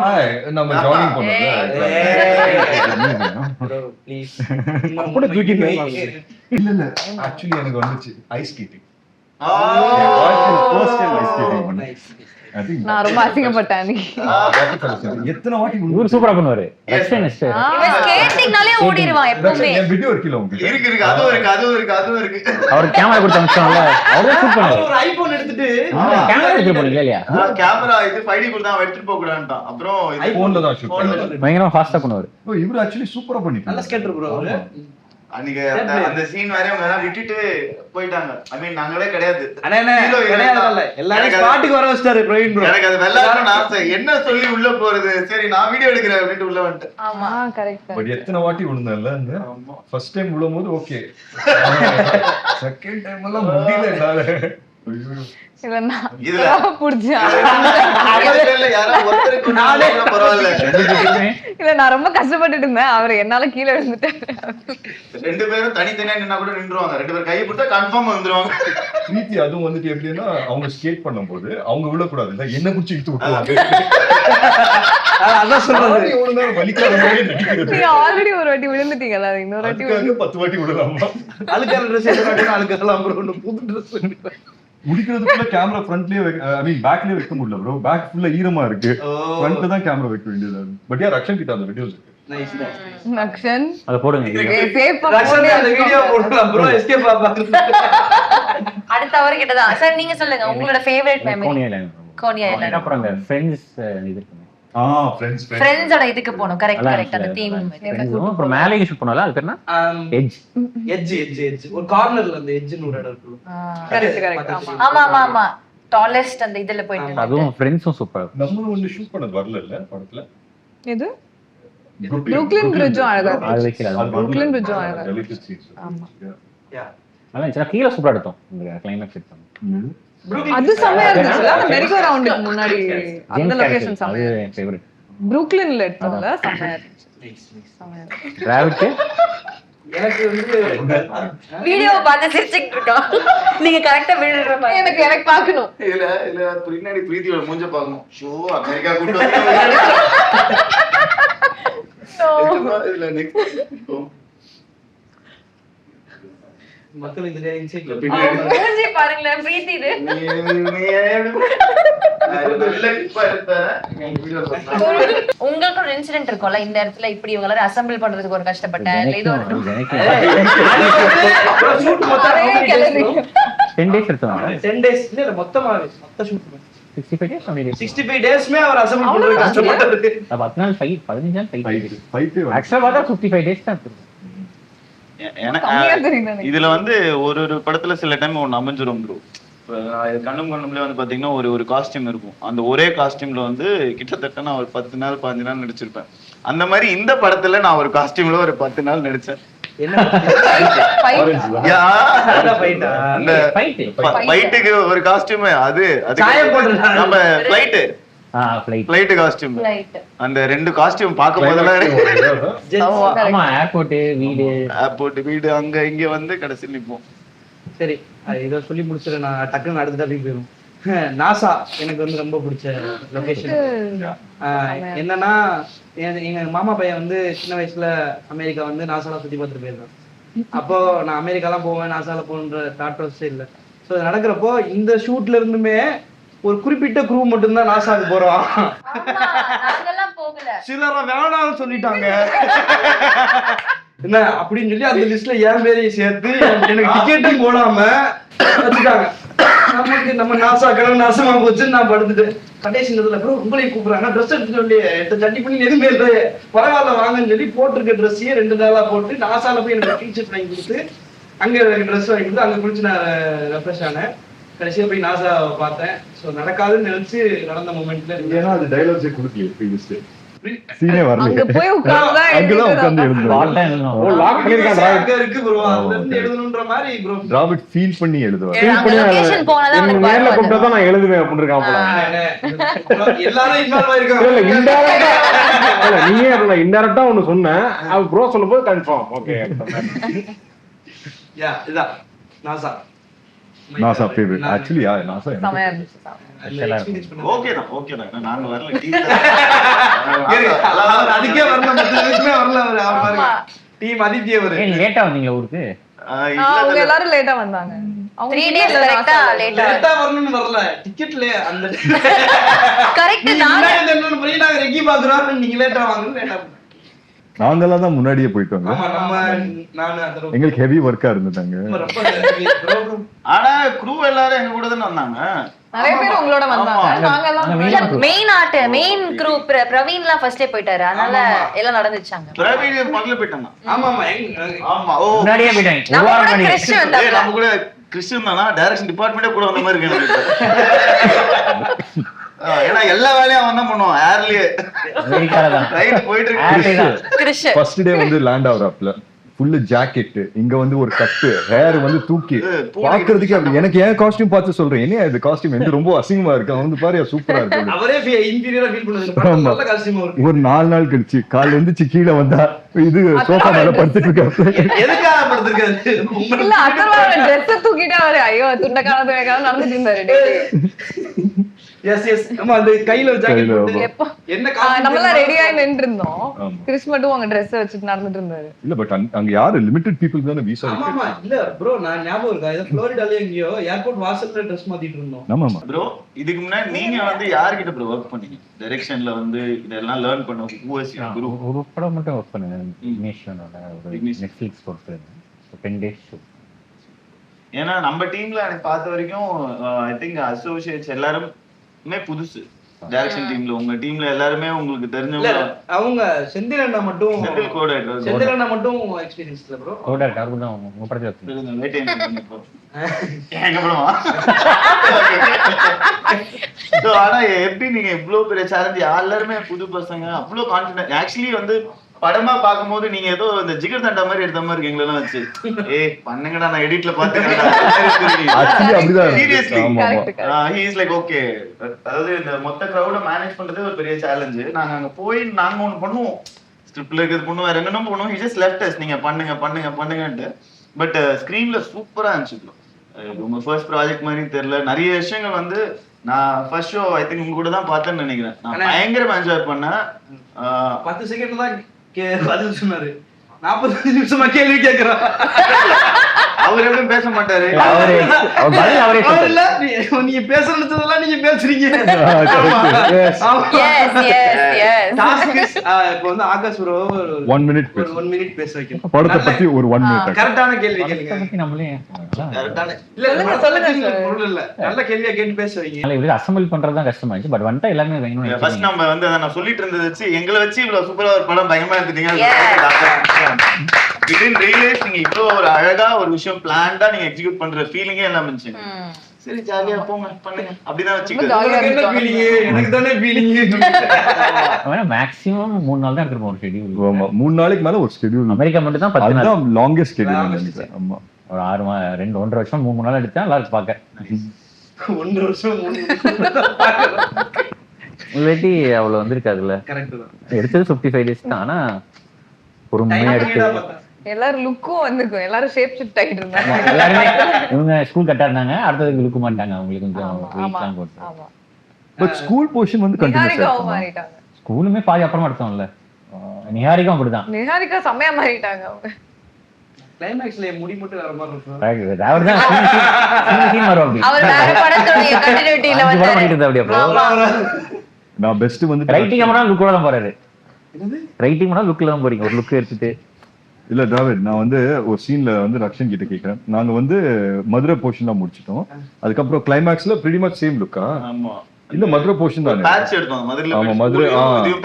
பண்ணோம்ல. ப்ளீஸ் அப்படி தூக்கிட்டு இல்ல ஆக்சுவலி எனக்கு வந்துச்சு ice skating. first time ice skating பண்ணேன். I think நான் ரொம்ப அசிங்கப்பட்டேன் அன்னைக்கு. எத்தனை வாட்டி இவரு சூப்பரா பண்ணுவாரு. இவன் ஸ்கேட்டிங்னாலே ஓடிடுவான் எப்பவுமே. என் வீடியோ இருக்குல்ல உங்களுக்கு இருக்கு அதுவும் இருக்கு அவர் கேமரா கொடுத்து அனுப்பிச்சாங்கல்ல, அவரே ஷூட் பண்ணாரு. ஒரு ஐபோன் எடுத்துட்டு கேமரா எடுத்து போனீங்க இல்லையா? கேமரா இது 5D கொடுத்தா எடுத்துட்டு போக கூடாதுட்டான். அப்புறம் ஐபோன்ல தான் ஷூட் பண்ணாரு. பயங்கரமா ஃபாஸ்டா பண்ணுவாரு. ஓ இவரு ஆக்சுவலி சூப்பரா பண்ணிட்டாரு. நல்ல ஸ்கேட்டர் ப்ரோ அவரு. அன்னைக்கு அந்த சீன் வரை அவங்க எல்லாம் விட்டுட்டு போயிட்டாங்க. ஐ மீன் நாங்களே கிடையாது. அண்ணே கிடையாது எல்லாரும் ஸ்பாட்டுக்கு வர வச்சிட்டாரு பிரவீன் ப்ரோ. எனக்கு அது வெள்ளாடணும்னு ஆசை. என்ன சொல்லி உள்ள போறது? சரி நான் வீடியோ எடுக்கிறேன் அப்படின்ட்டு உள்ள வந்துட்டேன். ஆமா கரெக்ட். பட் எத்தனை வாட்டி விழுந்தேன்ல ஃபர்ஸ்ட் டைம் விழும்போது ஓகே. செகண்ட் டைம் எல்லாம் முடியல என்னால. இல்ல நான் இதுல புடிச்சா யாரோ ஒருத்தருக்கு பரவாயில்ல. இல்ல நான் ரொம்ப கஷ்டப்பட்டுட்டு இருந்தேன். அவர் என்னால கீழே விழுந்துட்டாரு. ரெண்டு பேரும் தனித்தனியா நின்னா கூட நின்றுவாங்க. ரெண்டு பேரும் கையை பிடிச்சா கன்ஃபார்ம் வந்துருவாங்க. பிரீத்தி அதுவும் வந்துட்டு எப்படின்னா அவங்க ஸ்கேட் பண்ணும்போது அவங்க விழக்கூடாது இல்ல என்ன பிடிச்சி இழுத்து விட்டுருவாங்க. அதான் சொல்றது. எவ்வளவு நேரம் வலிக்காத மாதிரி நடிக்கிறது. நீங்க ஆல்ரெடி ஒரு வாட்டி விழுந்துட்டீங்கல்ல, இன்னொரு வாட்டி அதுக்காக 10 வாட்டி விடலாமா? அழுக்கான ட்ரெஸ் எடுத்து அழுக்கலாம் ப்ரோ. புது ட்ரெஸ் முடிக்கிறதுக்குள்ள கேமரா ஃப்ரண்ட்லயே ஐ மீன் பேக்லயே வைக்க முடியல ப்ரோ. பேக் ஃபுல்லா ஈரமா இருக்கு. ஃப்ரண்ட்ல தான் கேமரா வைக்க வேண்டியதா இருக்கு. பட் யா ரக்ஷன் கிட்ட அந்த வீடியோஸ் இருக்கு. நைஸ். நக்ஷன் அத போடுங்க. சேவ் ரக்ஷன் அந்த வீடியோ போடலாம் ப்ரோ. எஸ்கேப் பாப்பாங்க. அடுத்த அவர்கிட்ட தான். சார் நீங்க சொல்லுங்க உங்களோட favourite memory. Coney island. Coney island. அப்புறம் அந்த ஃப்ரெண்ட்ஸ் இது இருக்கு. ஃப்ரெண்ட்ஸோட இதுக்கு போணும். கரெக்ட் அந்த தீம். அப்புறம் மேலே ஷூட் பண்ணல. அது பேர் என்ன? எட்ஜ் ஒரு கார்னர்ல அந்த எட்ஜ்னு ஒரு இடம் இருக்கு. கரெக்ட். ஆமா டாலஸ்ட் அந்த இதுல போயிட்டு. அதுவும் ஃப்ரெண்ட்ஸும் சூப்பர். நம்ம வந்து ஷூட் பண்ணது வரல இல்ல படத்துல. எது? Brooklyn Bridge அழகா இருக்கு. அது வைக்கல. Brooklyn Bridge அழகா இருக்கு. ஆமா. அதான் சில கீழ சூப்பரா எடுத்தோம். இந்த கிளைமேக்ஸ் எடுத்தோம். அது செமையா இருந்துச்சுல. அந்த மெரிகோ ரவுண்டுக்கு முன்னாடி அந்த லொகேஷன் செமையா. அது என் ஃபேவரட். Brooklynல எடுத்தோம்ல செமையா இருந்துச்சு. செமையா. டிராவிட் எனக்கு வந்து வீடியோ பார்த்து சிரிச்சிட்டு இருக்கோம். நீங்க கரெக்ட்டா விழுற மாதிரி. எனக்கு பார்க்கணும். இல்ல பின்னாடி பிரீத்தியோட மூஞ்ச பார்க்கணும். ஷோ அமெரிக்கா கூட்டி வந்து இல்ல நெக்ஸ்ட் மக்கள் இந்த இன்சைட் மூஞ்சி பாருங்களேன் பிரீத்தி இது. உங்களுக்கு ஒரு இன்சிடென்ட் இருக்கும்ல இந்த இடத்துல இப்படி இவங்க எல்லாரும் அசெம்பிள் பண்றதுக்கு ஒரு கஷ்டப்பட்டேன். இல்ல இது ஒரு ஷூட் மொத்தம் 10 days எடுத்தோம். 10 days இல்ல மொத்தமாவே மொத்த ஷூட் 65 days அப்படி 65 டேஸ்மே அவர் அசெம்பிள் பண்றது கஷ்டப்பட்டாரு. 10 நாள் ஃபைட் 15 நாள் ஃபைட். ஃபைட் ஆக்சுவலா பார்த்தா 55 days தான் இருக்கு. கம்மியா தெரியுது எனக்கு. இதுல வந்து ஒரு படத்துல சில டைம் ஒன்னு அமைஞ்சிரும் ப்ரோ. கண்ணும் கண்ணும்ல வந்து பாத்தீங்கன்னா ஒரு காஸ்டியூம் இருக்கும். அந்த ஒரே காஸ்டியூம்ல வந்து கிட்டத்தட்ட நான் ஒரு 10 நாள் 15 நாள் நடிச்சிருப்பேன். அந்த மாதிரி இந்த படத்துல நான் ஒரு காஸ்டியூம்ல ஒரு 10 நாள் நடிச்சேன். என்ன அந்த ஃபைட்டுக்கு ஒரு காஸ்டியூம் அது நம்ம ஃளைட் காஸ்டியூம். அந்த ரெண்டு காஸ்டியூம் பார்க்கும் போதெல்லாம் ஆமா ஏர்போர்ட் வீடு அங்க இங்க வந்து கடைசியில் நிப்போம். சரி இத சொல்லி முடிச்சிட்டு நான் டக்குன்னு அடுத்த டாபிக் போயிடும். நாசா எனக்கு வந்து ரொம்ப பிடிச்ச லொகேஷன். என்னன்னா எங்க மாமா பையன் வந்து சின்ன வயசுல அமெரிக்கா வந்து நாசால சுத்தி பார்த்துட்டு போயிருக்கான். அப்போ நான் அமெரிக்காலாம் போவேன் நாசால போன்ற தாட் ப்ராசஸே இல்லை. ஸோ நடக்கிறப்போ இந்த ஷூட்ல இருந்துமே ஒரு குறிப்பிட்ட குரூ மட்டும்தான் நாசாக்கு போறோம். சிலரை வேணாம்னு சொல்லிட்டாங்க. என்ன அப்படின்னு சொல்லி அந்த லிஸ்ட்ல என் பேரையும் சேர்த்து எனக்கு டிக்கெட்டும் போடாம வச்சுட்டாங்க. நமக்கு நம்ம நாசா கிளம்பி நாசமா போச்சுன்னு நான் படுத்துட்டேன். கடைசி நேரத்துல ப்ரோ உங்களையும் கூப்பிடுறாங்க ட்ரெஸ் எடுத்துட்டு சொல்லி சட்டி பண்ணி எதுவுமே இல்லை பரவாயில்ல வாங்கன்னு சொல்லி போட்டிருக்க ட்ரெஸ்ஸையே 2 நாளா போட்டு நாசால போய் எனக்கு டீஷர்ட் வாங்கி கொடுத்து அங்க எனக்கு ட்ரெஸ் வாங்கி கொடுத்து அங்க குளிச்சு நான் ரெஃப்ரெஷ் ஆனேன். கடைசியா போய் நாசா பார்த்தேன். ஸோ நடக்காதுன்னு நினைச்சு நடந்த மூமெண்ட்ல ஏன்னா அது டைலாக்ஸே கொடுக்கல. சீனே வரல. அங்க போய் உட்கார்ந்தா அங்கதான் உட்கார்ந்து எழுதுவாங்க. ஓ லாக் பண்ணிருக்கான் அங்க இருக்கு ப்ரோ. அதுல இருந்து எழுதணும்ன்ற மாதிரி ப்ரோ டிராவிட் ஃபீல் பண்ணி எழுதுவார். லொகேஷன் போனா தான் எனக்கு நேர்ல கூப்பிட்டா தான் நான் எழுதுவேன் அப்படி இருக்கான் போல. எல்லாரும் இன்வால்வ் ஆயிருக்காங்க. இல்ல இன்டைரக்டா இல்ல நீயே இல்ல இன்டைரக்டா ஒன்னு சொன்னேன். அது ப்ரோ சொல்லும்போது கன்ஃபார்ம் ஓகே. யா இதா NASA NASA favourite actually yeah NASA செமையா இருந்துச்சு. ஓகேடா நாங்க வரல அதுக்கே வரல மத்ததுக்குமே வரல அவர் டீம் அதித்தியே வரு. லேட்டா வந்தீங்களா ஊருக்கு? அவங்க எல்லாரும் லேட்டா வந்தாங்க. அவங்க 3 days கரெக்டா லேட்டா லேட்டா வரணும்னு வரல, டிக்கெட்ல அந்த கரெக்ட். நீங்க முன்னாடி வந்து என்ன பண்ணி நாங்க ரெக்கி பாக்குறோம், நீங்க லேட்டா வாங்க லேட்டா. நாங்கெல்லாம் தான் முன்னாடியே போயிட்டு வந்தோம். ஆமா நானு அந்த எங்களுக்கு ஹெவி ஒர்க்கா இருந்துட்டாங்க. ரொம்ப ஆனா crew எல்லாரும் எங்க கூட தானே வந்தாங்க. நிறைய பேர் உங்களோட வந்தாங்க. நாங்க எல்லாம் மெயின் க்ரூ பிரவீன்லாம் ஃபர்ஸ்டே போயிட்டாரு, அதனால எல்லாம் நடந்துச்சாங்க. பிரவீன் முதல்ல போயிட்டாங்க. ஆமா ஆமா ஓ முன்னாடியே போயிட்டாங்க. ஒரு நம்ம வாரம் கூட முன்னாடி. கிறிஸ்டியன் ஏய், வந்தாங்க. நம்ம கூட கிறிஸ்டியன் தானா, டைரக்ஷன் டிபார்ட்மெண்டே கூட வந்த மாதிரி இருக்கு எனக்கு. ஏன்னா எல்லா வேலையும் அவன் தான் பண்ணுவான் ஏர்லயே. அமெரிக்கால தான். ரைட் போயிட்டு இருக்கு. ஆர்டே தான். கிறிஸ்டியன் ஃபர்ஸ்ட் டே வந்து லேண்ட் ஆகுறாப்ல, ஃபுல்லு ஜாக்கெட், இங்க வந்து ஒரு கட்டு, ஹேர் வந்து தூக்கி பாக்குறதுக்கு அப்படி. எனக்கு ஏன் காஸ்டியூம் பார்த்து சொல்றேன், என்ன இது காஸ்டியூம் வந்து ரொம்ப அசிங்கமா இருக்கு, அவன் வந்து பாரு சூப்பரா இருக்கு. அவரே இன்ஃபீரியரா ஃபீல் பண்ணுவாரு, நல்ல காஸ்டியூம் இருக்கு. ஒரு 4 நாள் கழிச்சு காலைல எந்திரிச்சு கீழே வந்தா இது சோஃபா மேல படுத்துட்டு இருக்காரு. எதுக்காக படுத்துருக்காரு? இல்ல அத்தர்வாவோட ட்ரெஸ் தூக்கிட்டு அவரு ஐயோ துண்டக்கால நடந்துட்டு இருந்தாரு. எஸ் ஆமா, அந்த கையில ஒரு ஜாக்கெட் கையில, போட்டு எப்போ என்ன நம்ம எல்லாம் ரெடி ஆகி நின்று இருந்தோம். ஆமா. கிறிஸ் மட்டும் அவங்க ட்ரெஸ் வச்சுட்டு நடந்துட்டு இருந்தாரு. இல்ல பட் அங்க யாரு லிமிட்டட் பீப்புள் தானே விசா ஆமா இருக்கு. இல்ல ப்ரோ, நான் ஞாபகம் இருக்கா, ஏதோ ஃப்ளோரிடால எங்கயோ ஏர்போர்ட் வாசல்ல ட்ரெஸ் மாத்திட்டு இருந்தோம். ஆமா ஆமா. ப்ரோ இதுக்கு முன்னாடி நீங்க வந்து யார்கிட்ட ப்ரோ ஒர்க் பண்ணீங்க டைரக்ஷன்ல வந்து இதெல்லாம் லேர்ன் பண்ண ஊஎஸ்சி குரூப்? ஒரு படம் மட்டும் ஒர்க் பண்ணேன். இக்னிஷனோட ஒரு நெட்ஃபிளிக்ஸ் பொறுத்து 10 days ஷூட். ஏன்னா நம்ம டீம்ல எனக்கு பார்த்த வரைக்கும் ஐ திங்க் அசோசியேட்ஸ் எல்லாருமே புதுசு டைரக்ஷன் டீம்ல. உங்க டீம்ல எல்லாருமே உங்களுக்கு இல்ல தெரிஞ்சவங்க. அவங்க செந்திலண்ணா மட்டும் செந்தில் கோஆர்டினேட்டர். செந்திலண்ணா மட்டும் எக்ஸ்பீரியன்ஸ் இல்ல ப்ரோ. கோடர் டார்க் தான் உங்க படத்துல வச்சிருக்கேன். லைட் டைம் பண்ணிப்போம். எங்க படமா? சோ ஆனா எப்படி நீங்க இவ்ளோ பெரிய சேலஞ்ச், எல்லாருமே புது பசங்க, அவ்ளோ கான்ஃபிடன்ட். ஆக்சுவலி வந்து படமா பாக்கும்போது நீங்க ஏதோ இந்த ஜிகர் தண்டா மாதிரி எடுத்த மாதிரி இருக்கு எங்களெல்லாம் வச்சு. ஏய் பண்ணுங்கடா, நான் எடிட்ல பாத்துக்கிறேன். Actually அப்படிதான் சீரியஸ்லி ஆமா. he is like okay. அதாவது இந்த மொத்த கிரவுட மேனேஜ் பண்றது ஒரு பெரிய சேலஞ்ச். நாங்க அங்க போய் நாங்க ஒன்னு பண்ணுவோம், ஸ்கிரிப்ட்ல இருக்கிறது பண்ணுவோம், வேற என்னென்ன பண்ணுவோம். he just left us, நீங்க பண்ணுங்கன்ட்டு. பட் ஸ்கிரீன்ல சூப்பரா இருந்துச்சு. உங்க ஃபர்ஸ்ட் ப்ராஜெக்ட் மாதிரி தெரியல. நிறைய விஷயங்கள் வந்து நான் ஃபர்ஸ்ட் ஷோ ஐ திங்க் உங்க கூட தான் பார்த்தேன்னு நினைக்கிறேன். நான் பயங்கரமா என்ஜாய் பண்ணேன். 10 செகண்ட் தான் பதில் சொன்னாரு, 45 நிமிஷமா கேள்வி கேக்குறான். அவர் எப்பவும் பேச மாட்டாரு. இல்ல நீங்க பேசுறதெல்லாம் நீங்க பேசுறீங்க. இப்போ வந்து ஆகாஷ் ப்ரோ 1 minute ஒரு 1 minute பேச வைக்கணும். படத்தை பத்தி ஒரு 1 minute. கரெக்டான கேள்வி கேளுங்க. பத்தி நம்மளே இல்ல சொல்லுங்க பொருள் இல்ல, நல்ல கேள்வியா கேட்டு பேச வைங்க. இவ்வளவு அசெம்பிள் பண்றது தான் கஷ்டமாயிடுச்சு. பட் வந்துட்டா எல்லாமே வேணும். ஃபர்ஸ்ட் நம்ம வந்து அத நான் சொல்லிட்டு இருந்தது வச்சு எங்களை வச்சு இவ்வளவு சூப்பரா ஒரு படம் பயங்கரமா எடுத்துட்டீங்க. We didn't realize நீங்க இவ்ளோ ஒரு அழகா ஒரு விஷயம் பிளான்டா நீங்க எக்ஸிக்யூட் பண்ற ஃபீலிங்கே எல்லாம் இருந்துச்சு. சரி ஜாலியா போங்க பண்ணுங்க அப்படிதான் வச்சுக்கிட்டு. எனக்கு தானே ஃபீலிங். மேக்ஸிமம் 3 நாள் தான் எடுத்துருப்போம் ஒரு ஷெட்யூல். ஆமா 3 நாளைக்கு மேல ஒரு ஷெட்யூல். அமெரிக்கா மட்டும் தான் 10 நாள். அதுதான் லாங்கெஸ்ட் ஷெட்யூல் நினைக்கிறேன். ஆமா ஒரு 1.5 வருஷம் 3 நாள் எடுத்தா நல்லா இருக்கு பாக்க. 1 வருஷம் 3 இல்லாட்டி அவ்வளவு வந்திருக்காதுல்ல. கரெக்ட் தான். எடுத்தது 55 days தான். ஆனா பொறுமையா எடுத்து எல்லாரும் லுக்கும் வந்துக்கும், எல்லாரும் ஷேப் ஷிஃப்ட் ஆகிட்டு இருந்தாங்க. எல்லாருமே இவங்க ஸ்கூல் கட்டா இருந்தாங்க, அடுத்ததுக்கு லுக்கு மாட்டாங்க. அவங்களுக்கு கொஞ்சம் வெயிட் தான் போட்டு. ஆமா பட் ஸ்கூல் போர்ஷன் வந்து நிஹாரிகாவும் கண்டினியூஸ் மாறிட்டாங்க. ஸ்கூலுமே பாதி அப்புறம் எடுத்தோம்ல. நிஹாரிகாவும் அப்படிதான். நிஹாரிகா செம்மையா மாறிட்டாங்க அவங்க. கிளைமாக்ஸ்ல முடி மட்டும் வேற மாதிரி இருக்கும். அவர்தான் சீன் வரும் அப்படி. அவர் வேற படத்தோட கண்டினியூட்டில 5 படம் வந்தாரு. பண்ணிட்டு இருந்தா அப்படியே அப்புறம். நான் பெஸ்ட் வந்து ரைட்டிங் பண்ணா லுக்கோட தான் போறாரு. ரைட்டிங் பண்ணா லுக்ல தான் போறீங்க. ஒரு லுக் எடுத்துட்டு இல்ல டிராவிட், நான் வந்து ஒரு சீன்ல வந்து ரக்ஷன் கிட்ட கேக்குறேன். நாங்க வந்து மதுரை போர்ஷன் தான் முடிச்சிட்டோம். அதுக்கப்புறம் கிளைமாக்ஸ்ல pretty much சேம் லுக்கா? ஆமா இல்ல மதுரை போர்ஷன் தானே. பேட்ச் எடுத்தோம் மதுரையில. ஆமா மதுரை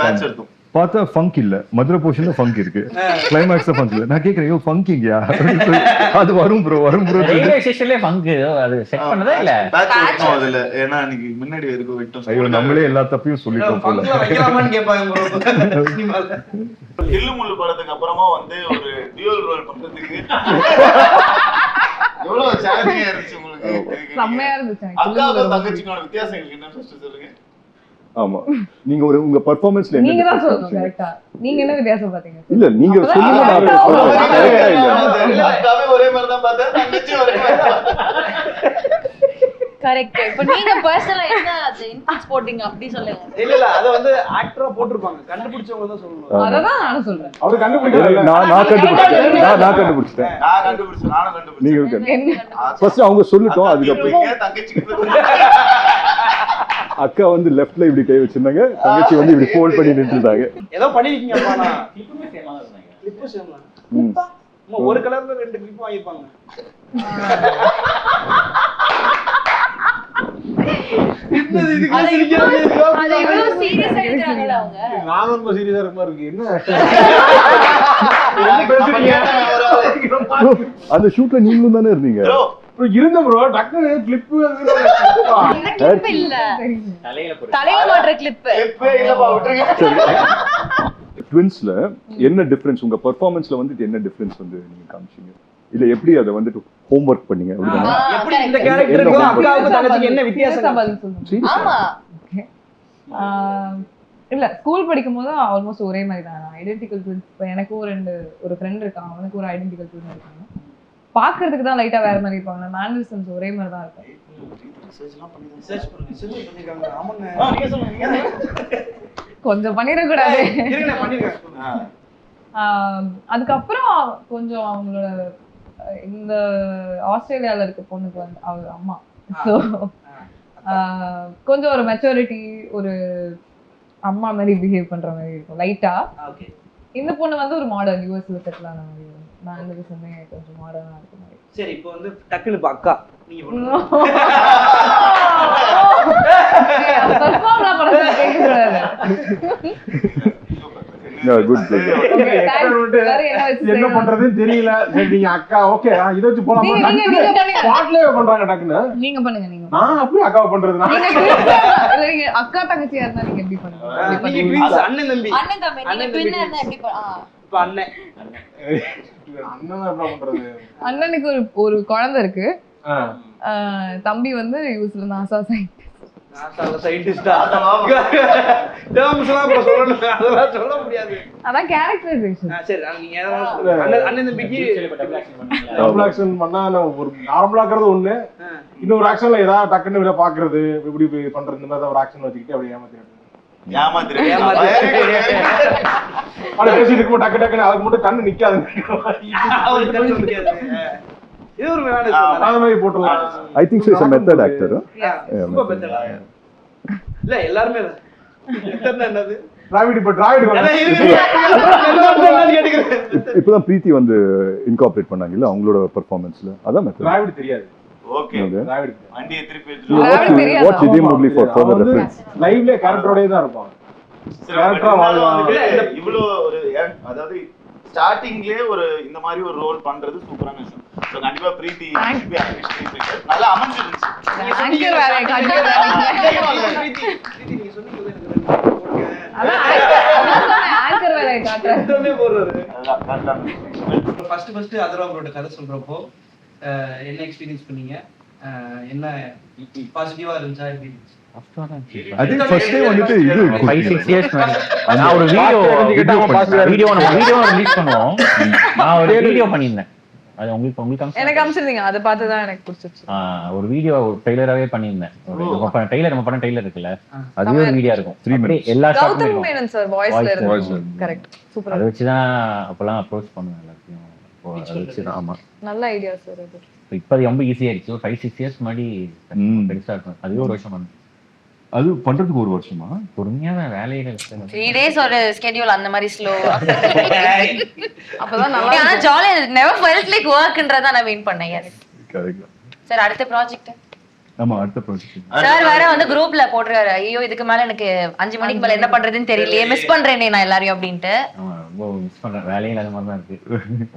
பேட்ச் எடுத்தோம். பார்த்தா ஃபங்க் இல்ல, மதுரை போர்ஷன்ல ஃபங்க் இருக்கு, கிளைமாக்ஸ்ல ஃபங்க் இல்ல. நான் கேக்குறேன், ஐயோ ஃபங்க் இங்கயா? அது வரும் ப்ரோ ரயில்வே ஸ்டேஷன்லயே ஃபங்க் அது செட் பண்ணதா இல்ல? பேட்ச் எடுத்தோம் அதுல. ஏன்னா அன்னைக்கு முன்னாடி எதுக்கு விட்டோம். ஐயோ நம்மளே எல்லா தப்பையும் சொல்லிட்டோம் போல. வைக்கலாமான்னு கேட்பாங்க ப்ரோ. தில்லு முள்ளு படத்துக்கு அப்புறமா வந்து ஒரு டியூவல் ரோல் பண்றதுக்கு எவ்வளவு சேலஞ்சிங்கா இருந்துச்சு உங்களுக்கு? செம்மையா இருந்துச்சு. அக்காவும் தங்கச்சிக்கான வித்தியாசம் எங்களுக்கு என்ன ஃபர்ஸ்ட் சொல்லுங்க. ஆமா நீங்க ஒரு உங்க பெர்ஃபார்மன்ஸ்ல நீங்க தான் சொல்லணும் கரெக்ட்டா. நீங்க என்ன வித்தியாசம் பாத்தீங்க? இல்ல நீங்க சொல்லுங்க, நான் சொல்றேன். கரெக்ட்டா இல்ல அக்காவே ஒரே மாதிரி தான் பார்த்தேன், தங்கச்சி ஒரே மாதிரி தான். கரெக்ட். இப்போ நீங்க பர்சனலா என்ன அது இன்புட்ஸ் போட்டீங்க அப்படி சொல்லுங்க. இல்ல அத வந்து ஆக்டரா போட்டுருப்பாங்க, கண்டுபிடிச்சவங்க தான் சொல்லணும். அததான் நானும் சொல்றேன். அவர் கண்டுபிடிக்கல. நான் கண்டுபிடிச்சிட்டேன். நான் கண்டுபிடிச்சிட்டேன். நானும் கண்டுபிடிச்சேன். நீங்க ஃபர்ஸ்ட் அவங்க சொல்லட்டும், அதுக்கப்புறம் தங்கச்சிக்கு அக்கா வந்து லெஃப்ட்ல இப்படி கை வச்சிருந்தாங்க, தங்கச்சி வந்து இப்படி ஃபோல்ட் பண்ணி நின்றுட்டாங்க. ஏதோ பண்ணிருக்கீங்க அப்பா. நான் இப்பவுமே சேமா தான் இருந்தாங்க. கிளிப்பு சேம் ஒரு கலர்ல 2 கிளிப் வாங்கிருப்பாங்க. அது எவ்வளவு சீரியஸா எடுக்கறாங்கல அவங்க. நான் ரொம்ப சீரியஸா இருக்க மாதிரி இருக்கு. என்ன அந்த ஷூட்ல நீங்களும் தானே இருந்தீங்க? இருந்த ப்ரோ டக்குனு கிளிப் இந்த கிளிப் இல்ல, தலையில மாட்ற கிளிப். ட்வின்ஸ்ல என்ன டிஃபரன்ஸ், உங்க பெர்ஃபார்மன்ஸ்ல வந்து என்ன டிஃபரன்ஸ் வந்து நீங்க காமிச்சீங்க? இல்ல எப்படி அதை வந்துட்டு ஹோம்வொர்க் பண்ணீங்க அப்படிதானே? எப்படி இந்த கேரக்டருக்கும் அக்காவுக்கும் தங்கச்சிக்கு என்ன வித்தியாசம்? பதில் சொல்லுங்க. ஆமா. இல்ல ஸ்கூல் படிக்கும் போது ஆல்மோஸ்ட் ஒரே மாதிரி தான். Identical twins. இப்போ எனக்கும் ஒரு ஃப்ரெண்ட் இருக்கான், அவனுக்கு ஒரு ஐடென்டிக்கல் ட்வின் இருக்காங்க. பாக்குறதுக்கு தான் லைட்டா வேற மாதிரி இருப்பாங்க. மேனரிசம்ஸ் ஒரே மாதிரி தான் இருக்கும். கொஞ்சம் பண்ணிடக்கூடாது. அதுக்கப்புறம் கொஞ்சம் அவங்களோட இந்த ஆஸ்திரேலியால இருக்க பொண்ணுக்கு வந்து அவங்க அம்மா ஸோ கொஞ்சம் ஒரு மெச்சூரிட்டி, ஒரு அம்மா மாதிரி பிஹேவ் பண்ற மாதிரி இருக்கும் லைட்டா. இந்த பொண்ணு வந்து ஒரு மாடர்ன் யூஎஸ்ல செட்டில் ஆன மாதிரி இருக்கும். மேனரிசமே கொஞ்சம் மாடர்னா இருக்க மாதிரி. சரி, இப்போ வந்து டக்குனு இப்போ அக்கா நீங்க என்ன பண்றதுன்னு தெரியல. சரி நீங்க அக்கா ஓகே இத வச்சு போலாம். பாட்லயே பண்றாங்க டக்குன்னு. நீங்க பண்ணுங்க. நீங்க நான் அப்படியே அக்காவை பண்றதுனா நீங்க அக்கா தங்கச்சியா இருந்தா நீங்க எப்படி பண்ணுவீங்க? அண்ணன் தம்பி நீங்க பின்ன இருந்தா எப்படி இப்ப அண்ணன் அண்ணன் என்ன பண்றது? அண்ணனுக்கு ஒரு குழந்தை இருக்கு. தம்பி வந்து யூஸ்ல நாசா சயின்டிஸ்டா. அதெல்லாம் சொல்ல முடியாது. அதான் கேரக்டரைசேஷன். சரி நீங்க அண்ணன் தம்பிக்கு டபுள் ஆக்ஷன் பண்ணா ஒரு நார்மலா இருக்கிறது ஒண்ணு, இன்னொரு ஆக்ஷன்ல ஏதாவது டக்குன்னு பாக்குறது இப்படி பண்றது, இந்த மாதிரி ஒரு ஆக்ஷன் வச்சுக்கிட்டு அப்படியே பேசிட்டு இருக்கும். டக்கு டக்குன்னு அதுக்கு மட்டும் கண்ணு நிக்காது. இது ஒரு மாதிரி போட்டுலாம். I think so is a method actor. இல்ல எல்லாரும் என்னது டிராவிட் இப்பதான் பிரீத்தி வந்து இன்கார்பரேட் பண்ணாங்கல்ல அவங்களோட பெர்ஃபார்மன்ஸ்ல. அதான் மெத்தட். டிராவிட் தெரியாது. ஓகே டிராவிட் வண்டியை திருப்பி எடுத்து வாட்ச் இதே மூவி ஃபார் ஃபர்தர் ரெஃபரன்ஸ். லைவ்ல கேரக்டரோடே தான் இருப்பாங்க. கேரக்டரா வாழ்வாங்க. இவ்ளோ ஒரு அதாவது ஸ்டார்டிங்லயே ஒரு இந்த மாதிரி ஒரு ரோல் பண்றது சூப்பரான விஷயம். சோ கண்டிப்பா பிரீத்தி நல்லா அமைஞ்சிருச்சு. ஆங்கர் வேற ஆங்கர் வேற காட்றேன் போறாரு. ஃபர்ஸ்ட் அதர்வாங்களோட கதை சொல்றப்போ என்ன எக்ஸ்பீரியன்ஸ் பண்ணீங்க? என்ன பாசிட்டிவா இருந்துச்சா? எப்படி இருந்துச்சு? அது ஃபர்ஸ்ட் டே வந்துட்டு இது 5-6 இயர்ஸ் நான் ஒரு வீடியோ ரிலீஸ் பண்ணுவோம். நான் ஒரு வீடியோ பண்ணியிருந்தேன். அது உங்களுக்கு எனக்கு அனுப்பிச்சிருந்தீங்க. அதை பார்த்து தான் எனக்கு பிடிச்சிச்சு. ஒரு வீடியோ ட்ரெய்லராவே பண்ணியிருந்தேன். நம்ம பண்ண ட்ரெய்லர் இருக்குல்ல, அதுவே ஒரு வீடியோ இருக்கும். 3 minutes எல்லா கௌதம் மேனன் சார் வாய்ஸ்ல இருக்கு. Correct, super. அதை வச்சு தான் அப்பெல்லாம் அப்ரோச் பண்ணுவேன் எல்லாத்தையும். அதை வச்சு தான். ஆமா, நல்ல ஐடியா சார். அது இப்போ அது ரொம்ப ஈஸியா ஆயிடுச்சு. ஒரு 5-6 இயர்ஸ் முன்னாடி பெருசா இருக்கும். அதுவே ஒரு வருஷம் பண்ணேன். அது பண்றதுக்கு ஒரு வருஷமா? பொறுமையா தான் வேலையில 3 days ஒரு ஸ்கெட்யூல் அந்த மாதிரி ஸ்லோ. அப்பதான் நல்லா. ஆனா ஜாலியா never felt like workன்றத நான் மீன் பண்ணேன். Yes correct. சார் அடுத்த ப்ராஜெக்ட். ஆமா, அடுத்த ப்ராஜெக்ட். சார் வேற வந்து குரூப்ல போடுறாரு, ஐயோ இதுக்கு மேல எனக்கு 5 மணிக்கு மேல என்ன பண்றதுன்னு தெரியலையே, மிஸ் பண்றேனே நான் எல்லாரையும் அப்படின்ட்டு. ரொம்ப மிஸ் பண்றேன். வேலையில அந்த மாதிரி தான் இருக்கு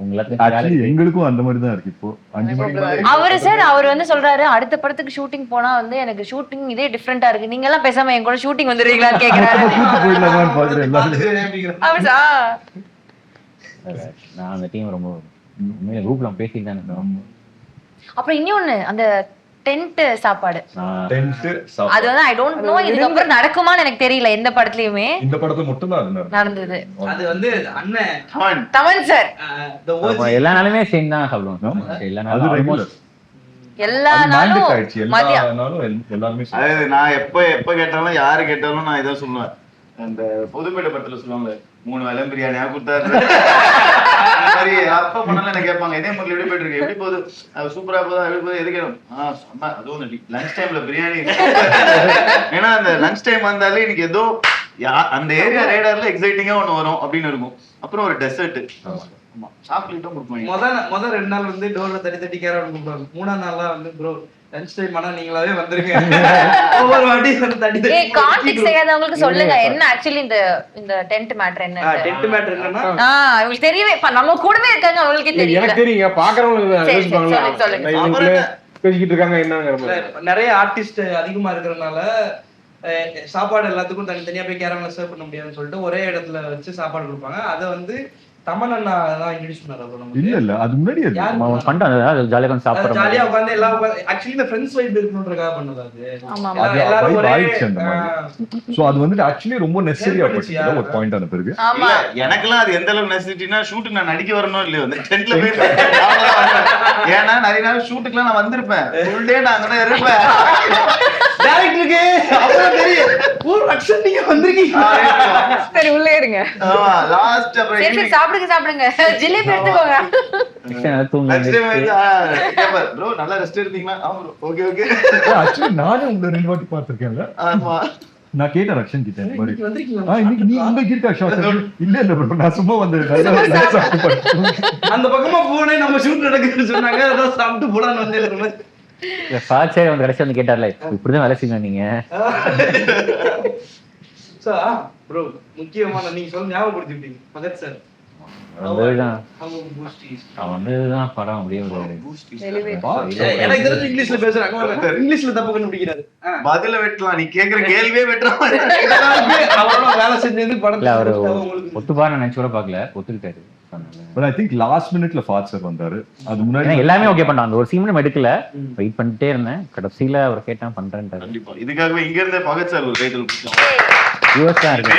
உங்களுக்கு. ஆக்சுவலி எங்களுக்கும் அந்த மாதிரி தான் இருக்கு. இப்போ 5 மணிக்கு அவரு சார் அவர் வந்து சொல்றாரு, அடுத்த படத்துக்கு ஷூட்டிங் போனா வந்து எனக்கு ஷூட்டிங் இதே டிஃபரெண்டா இருக்கு, நீங்க எல்லாம் பேசாம என் கூட ஷூட்டிங் வந்துடுறீங்களான்னு கேக்குறாரு. போயிடலாமான்னு பாக்குறேன் எல்லாரும். நான் அந்த டீம் ரொம்ப உண்மையில குரூப்ல பேசிட்டு தான் இருக்கோம். அப்புறம் இன்னொன்னு அந்த டென்ட் சாப்பாடு, டென்ட் அது வந்து ஐ டோன்ட் நோ இதுக்கு அப்புறம் நடக்குமான்னு எனக்கு தெரியல. எந்த படத்துலயுமே இந்த படத்துல மட்டும் தான் நடந்தது. அது வந்து அண்ணன் தமன் சார் the OG எல்லா நாளுமே சேம் தான் சாப்பிடுவோம். எல்லா நாளும் ஆல்மோஸ்ட் எல்லா அது நாளும் mandate ஆயிடுச்சு. எல்லா மதியம். நாளும் எல்லாருமே அதாவது நான் எப்ப கேட்டாலும் யாரு கேட்டாலும் நான் இதான் சொல்லுவேன். அந்த புதுப்பேட்டை படத்துல சொல்லுவாங்க 3 வேளை பிரியாணியா கொடுத்தாரு. சரி அப்ப பண்ணல என்ன கேட்பாங்க, இதே மாதிரி எப்படி போயிட்டு இருக்கு, எப்படி போகுது, சூப்பரா போதா, எப்படி போகுது, எது கேட்கும், அதுவும் லஞ்ச் டைம்ல பிரியாணி. ஏன்னா அந்த லஞ்ச் டைம் வந்தாலே எனக்கு ஏதோ அந்த ஏரியா ரேடார்ல எக்ஸைட்டிங்கா ஒண்ணு வரும் அப்படின்னு இருக்கும். அப்புறம் ஒரு டெசர்ட், ஆமா சாக்லேட்டும் கொடுப்பாங்க. முதல் 2 நாள் வந்து டோர்ல தட்டி கேரட் கொடுப்பாங்க. 3ஆம் நாள்லாம் வந்து ப்ரோ லஞ்ச் டைம் ஆனா நீங்களாவே வந்துருங்க. ஒவ்வொரு வாட்டி வந்து தட்டி கான்டெக்ட் செய்யாதவங்களுக்கு சொல்லுங்க என்ன ஆக்சுவலி இந்த டென்ட் மேட்டர் என்ன. டென்ட் மேட்டர் என்னன்னா உங்களுக்கு தெரியவே நம்ம கூடவே இருக்காங்க அவங்களுக்கே தெரியல. எனக்கு தெரியுங்க, பாக்குறவங்களுக்கு யோசிப்பாங்களா பேசிக்கிட்டு இருக்காங்க என்னங்கிற மாதிரி. நிறைய ஆர்டிஸ்ட் அதிகமா இருக்கிறதுனால சாப்பாடு எல்லாத்துக்கும் தனித்தனியா போய் கேரம்ல சர்வ் பண்ண முடியாதுன்னு சொல்லிட்டு ஒரே இடத்துல வச்சு சாப்பாடு கொடுப்பாங்க. அதை வந்து தமன் அண்ணா தான் இன்ட்ரோடியூஸ் பண்ணாரு. இல்ல அது முன்னாடி ஜாலியா சாப்பிடுறோம், ஜாலியா உட்கார்ந்து எல்லாம் ஆக்சுவலி இந்த ஃப்ரெண்ட்ஸ் வைப் இருக்கணும்ன்றதுக்காக பண்ணது அது. ஆமா எல்லாரும் ஒரே சோ அது வந்து ஆக்சுவலி ரொம்ப நெசசரியா போச்சு ஒரு பாயிண்ட் ஆன பிறகு. ஆமா எனக்கெல்லாம் அது எந்த அளவுக்கு நெசசிட்டினா, ஷூட்டுக்கு நான் நடிக்க வரணும் இல்லையோ அந்த டென்ட்ல போய் ஏன்னா நிறைய நாள் ஷூட்டுக்குலாம் நான் வந்திருப்பேன், ஃபுல் டே நான் அங்கதான் இருப்பேன். டைரக்டருக்கு அப்புறம் தெரியும் ஊர் அக்ஷன் நீங்க வந்திருக்கீங்க. சரி உள்ளே இருங்க. ஆமா லாஸ்ட் அப்புறம் சரி சாப்பிடுங்க ஜிலேபி எடுத்துக்கோங்க. ப்ரோ நல்லா ரெஸ்ட் எடுத்தீங்களா? ஆமா ப்ரோ ஓகே ஓகே. ஆக்சுவலி நானே உங்களை 2 வாட்டி பார்த்திருக்கேன்ல. ஆமா நான் கேட்டேன் ரக்ஷன் கிட்ட இந்த மாதிரி வந்திருக்கீங்களா? இன்னைக்கு நீ உங்க இருக்கா ஷாட்? இல்ல இல்ல bro நான் சும்மா வந்து நல்லா சாப்பிட்டு படுத்தேன். அந்த பக்கமா போனே நம்ம ஷூட் நடக்குதுன்னு சொன்னாங்க, அதான் சாப்பிட்டு போலான்னு வந்து ஃபாச்சர் வந்து கடைசி வந்து கேட்டார்ல இப்படிதான் வேலை செய்யணும் நீங்க. ப்ரோ முக்கியமான நீங்க சொல்ல ஞாபகப்படுத்திட்டீங்க பகத் சார். அவன்தான் படம் அப்படியே எனக்கு தெரிஞ்சு இங்கிலீஷ்ல பேசுறாங்க, இங்கிலீஷ்ல தப்பு கண்டுபிடிக்கிறாரு. பதில வெட்டலாம், நீ கேக்குற கேள்வியே வெட்டலாம். அவரோட வேலை செஞ்சது படத்துல அவரு ஒத்துப்பாரு நினைச்சு கூட பாக்கல, ஒத்துக்கிட்டாரு. But I think last minuteல ஃபாச்சர் வந்தாரு. அது முன்னாடி எல்லாமே ஓகே பண்ணான். அந்த ஒரு சீன் நம்ம எடுக்கல, வெயிட் பண்ணிட்டே இருந்தேன். கடைசியில அவர் கேட்டா பண்றேன்ட்டாரு. கண்டிப்பா இதுக்காகவே இங்க இருந்தே பகத் சார் ஒரு டைட்டில் கொடுத்தோம். யூஎஸ் தான் இருக்கு.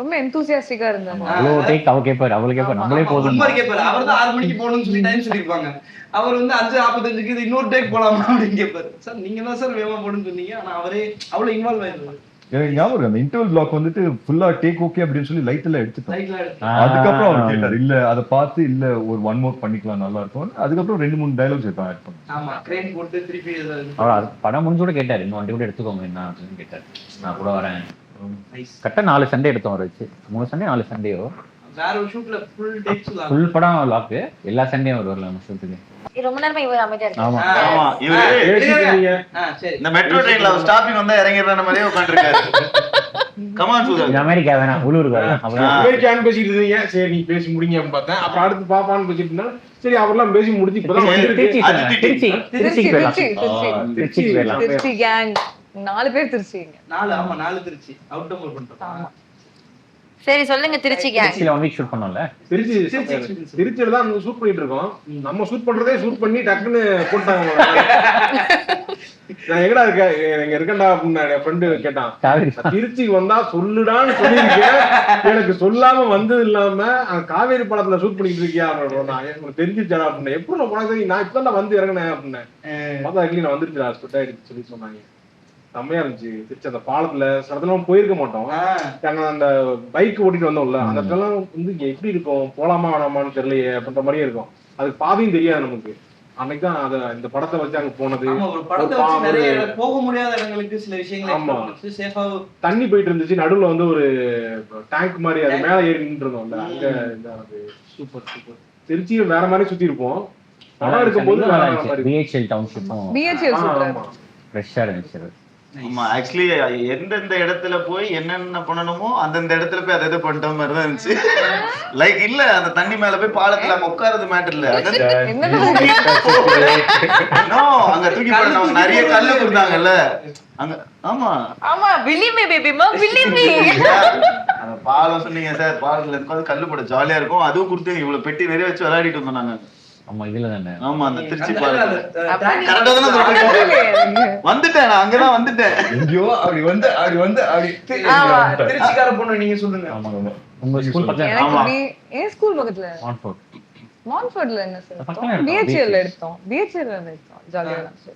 ரொம்ப எந்தூசியாஸ்டிக்கா இருந்தாங்க. அவ்வளோ டேக் அவ கேட்பாரு, அவளை கேட்பாரு, நம்மளே போதும். அவர் தான் 6 மணிக்கு போகணும்னு சொல்லி டைம் சொல்லிருப்பாங்க. அவர் வந்து 5:45க்கு இது இன்னொரு டேக் போலாமா அப்படின்னு கேட்பாரு. சார் நீங்க தான் சார் வேகமா போடுன்னு சொன்னீங்க, ஆனா அவரே அவ்வளவு இன்வால்வ் ஆயிருந்தாரு. எனக்கு ஞாபகம் அந்த இன்டர்வல் பிளாக் வந்துட்டு ஃபுல்லா டேக் ஓகே அப்படின்னு சொல்லி லைட் எல்லாம் எடுத்துட்டோம். லைட்ல அதுக்கப்புறம் அவர் கேட்டார் இல்ல அதை பார்த்து இல்ல ஒரு 1 மோர் பண்ணிக்கலாம் நல்லா இருக்கும். அதுக்கப்புறம் 2-3 டயலாக்ஸ் எடுத்து ஆட் பண்ணோம். ஆமா கிரேன் போட்டு திருப்பி அவர் படம் முடிஞ்சு கூட கேட்டாரு, இன்னும் வண்டி கூட எடுத்துக்கோங்க என்ன அப்படின்னு கேட்டாரு. நான் கூட வரேன். கரெக்டா 4 சண்டே எடுத்தோம் அவர் வச்சு. 3 சண்டே 4 சண்டேயோ வேற ஒரு ஷூட்ல ஃபுல் டேக்ஸ் ஃபுல் படம் லாக். எல்லா சண்டேயும் அவர் வரல நம்ம ஷூட்டுக்கு. ரொம்ப நேரமா இவர் அமைதியா இருக்கு. ஆமா ஆமா இவரு சரி இந்த மெட்ரோ ட்ரெயின்ல ஸ்டாப்பிங் வந்தா இறங்கிடுற மாதிரியே உட்கார்ந்திருக்காரு. கமான் சூதர் அமெரிக்கா வேணாம் உள்ளூருக்கு வரலாம். அமெரிக்கான்னு பேசிட்டு இருந்தீங்க, சரி நீ பேசி முடிங்க அப்படின்னு பார்த்தேன். அப்புறம் அடுத்து பாப்பான்னு பேசிட்டு இருந்தா சரி அவர்லாம் பேசி முடிச்சு இப்பதான் திருச்சி கேங் 4 பேர் திருச்சிங்க. 4 திருச்சி அவுட் டோர் பண்றோம். சரி சொல்லுங்க திருச்சி கேங். திருச்சியில 1 வீக் ஷூட் பண்ணோம்ல. திருச்சியில தான் ஷூட் பண்ணிட்டு இருக்கோம். நம்ம ஷூட் பண்றதே ஷூட் பண்ணி டக்குன்னு போட்டாங்க. நான் எங்கடா இருக்க, எங்க இருக்கேன்டா அப்படின்னு என் ஃப்ரெண்டு கேட்டான். திருச்சிக்கு வந்தா சொல்லுடான்னு சொல்லியிருக்கேன், எனக்கு சொல்லாம வந்தது இல்லாம காவேரி படத்துல ஷூட் பண்ணிட்டு இருக்கியா அப்படின்னு தெரிஞ்சிருச்சா அப்படின்னு. எப்படி நான் போனது, நான் இப்பதான் வந்து இறங்கினேன் அப்படின்னு பார்த்தா நான் வந்துருச்சு ஸ்பெட் ஆயிடுச்சு சொல்லி சொன்னாங்க. செம்மையா இருந்துச்சு. திருச்சி அந்த பாலத்துல சில இடத்துல போயிருக்க மாட்டோம். அந்த பைக் ஓட்டிட்டு வந்தோம்ல, அந்த இடத்துல வந்து இங்க எப்படி இருக்கும், போலாமா வேணாமான்னு தெரியலையே அப்படின்ற மாதிரியே இருக்கும். அதுக்கு பாதையும் தெரியாது நமக்கு. அன்னைக்கு தான் அத இந்த படத்தை வச்சு அங்க போனது. போக முடியாத இடங்களுக்கு சில விஷயங்கள் சேஃபா தண்ணி போயிட்டு இருந்துச்சு, நடுவுல வந்து ஒரு டேங்க் மாதிரி அது மேல ஏறி நின்று இருந்தோம்ல, அங்க சூப்பர் சூப்பர். திருச்சியில வேற மாதிரி சுத்தி இருப்போம். படம் இருக்கும்போது பிஹெச்எல் டவுன்ஷிப்பும் ஃப்ரெஷ்ஷா இருந்துச்சு. ஆமா ஆக்சுவலி எந்தெந்த இடத்துல போய் என்னென்ன பண்ணணுமோ அந்தந்த இடத்துல போய் அதை பண்ணிட்ட மாதிரி தான் இருந்துச்சு. லைக் இல்ல அந்த தண்ணி மேல போய் பாலத்துல அங்க உட்காரது மேட்டர் இல்ல, அங்க தூக்கி போட நிறைய கல்லு கொடுத்தாங்கல்ல அங்க. ஆமா ஆமா believe me baby ma believe me. அந்த பாலம் சொன்னீங்க சார், பாலத்துல உட்கார்ந்து கல்லு போட ஜாலியா இருக்கும். அதுவும் கொடுத்து இவ்வளவு பெட்டி நிறைய வச்சு விளையாடிட்டு இருந்தோம் நாங்க. ஆமா இதுல தானே. ஆமா அந்த திருச்சி பாலம் கரெக்டா தானே வந்துட்டேன், நான் அங்கதான் வந்துட்டேன். எங்கயோ அப்படி வந்து திருச்சிக்கார பொண்ணு நீங்க சொல்லுங்க. ஆமா உங்க ஸ்கூல் பக்கத்துல. எனக்கு ஏன் ஸ்கூல் பக்கத்துல மான்ஃபோர்ட் மான்ஃபோர்ட்ல என்ன சார் பக்கத்துல இருக்கோம். பிஹெச்எல் எடுத்தோம் ஜாலியா இருந்துச்சு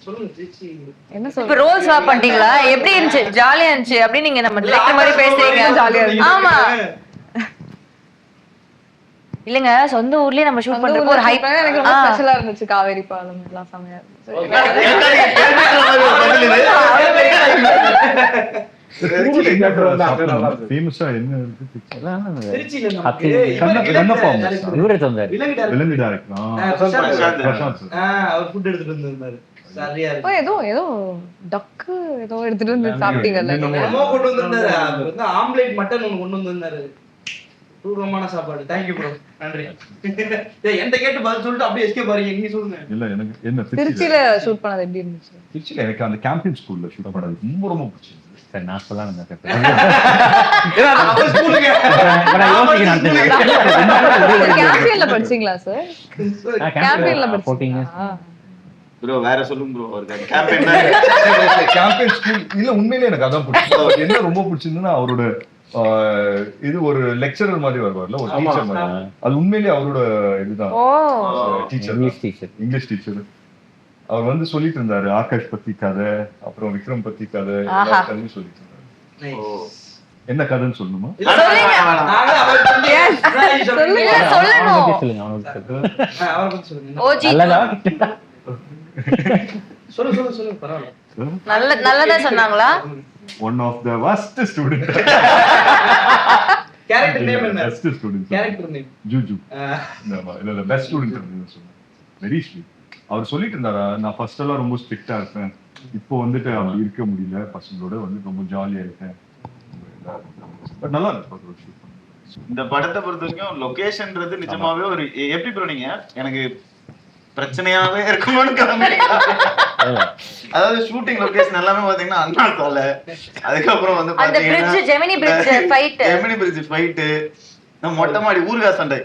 சொல்லுங்க திருச்சி. என்ன இப்ப சொல்ற ரோல் ஸ்வாப் பண்ணிட்டீங்களா? எப்படி இருந்துச்சு? ஜாலியா இருந்துச்சு அப்படி நீங்க நம்ம டிரெக்டர் மாதிரி பேசுறீங்க. ஜாலியா இருந்துச்சு. ஆமா இல்லங்க, சொந்த ஊர்லயே நம்ம ஷூட் பண்றப்போ ஒரு ஹைப் எனக்கு ரொம்ப ஸ்பெஷலா இருந்துச்சு. காவேரி பாலம் எல்லாம் செமையா இருந்துச்சு. ஃபேமஸா என்ன இருக்கு? திருச்சியில ஹத்தி. நமக்கு கண்ணப்பா இவரே தந்தாரு. விலங்கு டைரக்டர் பிரசாந்த். பிரசாந்த் sir. அவர் ஃபுட் எடுத்துட்டு வந்திருந்தாரு. சரியா அப்ப இருக்கு. ஏதோ டக்கு ஏதோ எடுத்துட்டு வந்து சாப்பிட்டீங்கல்ல நீங்க? என்னமோ கொண்டு வந்திருந்தாரு. அவர் வந்து ஆம்லேட் மட்டன் ஒன்று கொண்டு வந்திருந்தாரு. தூரமான சாப்பாடு. தேங்க்யூ ப்ரோ, நன்றி. என்கிட்ட கேட்டு பதில் சொல்லிட்டு அப்படியே எஸ்கேப் பாருங்க. நீங்க சொல்லுங்க. இல்ல எனக்கு என்ன திருச்சியில ஷூட் பண்ணது எப்படி இருந்துச்சு? திருச்சியில எனக்கு அந்த கேம்பியன் ஸ்கூல்ல ஷூட் பண்ணது ரொம்ப ரொம்ப பிடிச்சிருந்தது. சரி, நான் சொல்லலாம் அவர் ஸ்கூலுங்க. கேம்பியன்ல படிச்சீங்களா சார்? கேம்பியன்ல படிச்சீங்களா? ப்ரோ வேற சொல்லுங்க ப்ரோ. அவருக்கு கேம்பெயின் கேம்பியன் ஸ்கூல் இல்ல, உண்மையிலே எனக்கு அதான் பிடிச்சது. அவர் என்ன ரொம்ப பிடிச்சிருந்ததுன்னா அவரோட இது ஒரு லெக்சரர் மாதிரி வருவார்ல, ஒரு டீச்சர் மாதிரி. அது உண்மையிலேயே அவரோட இதுதான். Oh teacher, English teacher. English teacher. அவர் வந்து சொல்லிட்டு இருந்தாரு ஆகாஷ் பத்தி கதை, அப்புறம் விக்ரம் பத்தி கதை, ஆஹா. எல்லா கதையும் சொல்லிட்டு இருந்தாரு. என்ன கதைன்னு சொல்லணுமா? இல்ல சொல்லணும். அவனுக்கு சொல்லுங்க, அவனுக்கு சொல்லுங்க. அவரை பத்தி சொல்லுங்க. ஓஜி நல்லதா? சொல்லு பரவாயில்ல. நல்லதா சொன்னாங்களா? One of the worst student. Character name என்ன? Best student character name Juju. இல்ல பெஸ்ட் ஸ்டூடெண்ட் அப்படின்னு சொன்னேன். Very sweet. அவர் சொல்லிட்டு இருந்தாரா, நான் ஃபர்ஸ்ட் எல்லாம் ரொம்ப ஸ்ட்ரிக்டா இருப்பேன், இப்போ வந்துட்டு அப்படி இருக்க முடியல, பசங்களோட வந்து ரொம்ப ஜாலியா இருக்கேன். பட் நல்லா இருக்கு. இந்த படத்தை பொறுத்த வரைக்கும் லொகேஷன்ன்றது நிஜமாவே ஒரு எப்படி ப்ரோ நீங்க எனக்கு பிரச்சனையாவே இருக்கும்னு கிளம்பிட்டீங்க. அதாவது ஷூட்டிங் லொகேஷன் எல்லாமே பாத்தீங்கன்னா அண்ணா சாலை, அதுக்கப்புறம் வந்து அந்த bridge, Gemini bridge fight, Gemini bridge fight, நம்ம மொட்டை மாடி ஊர்கா சண்டை.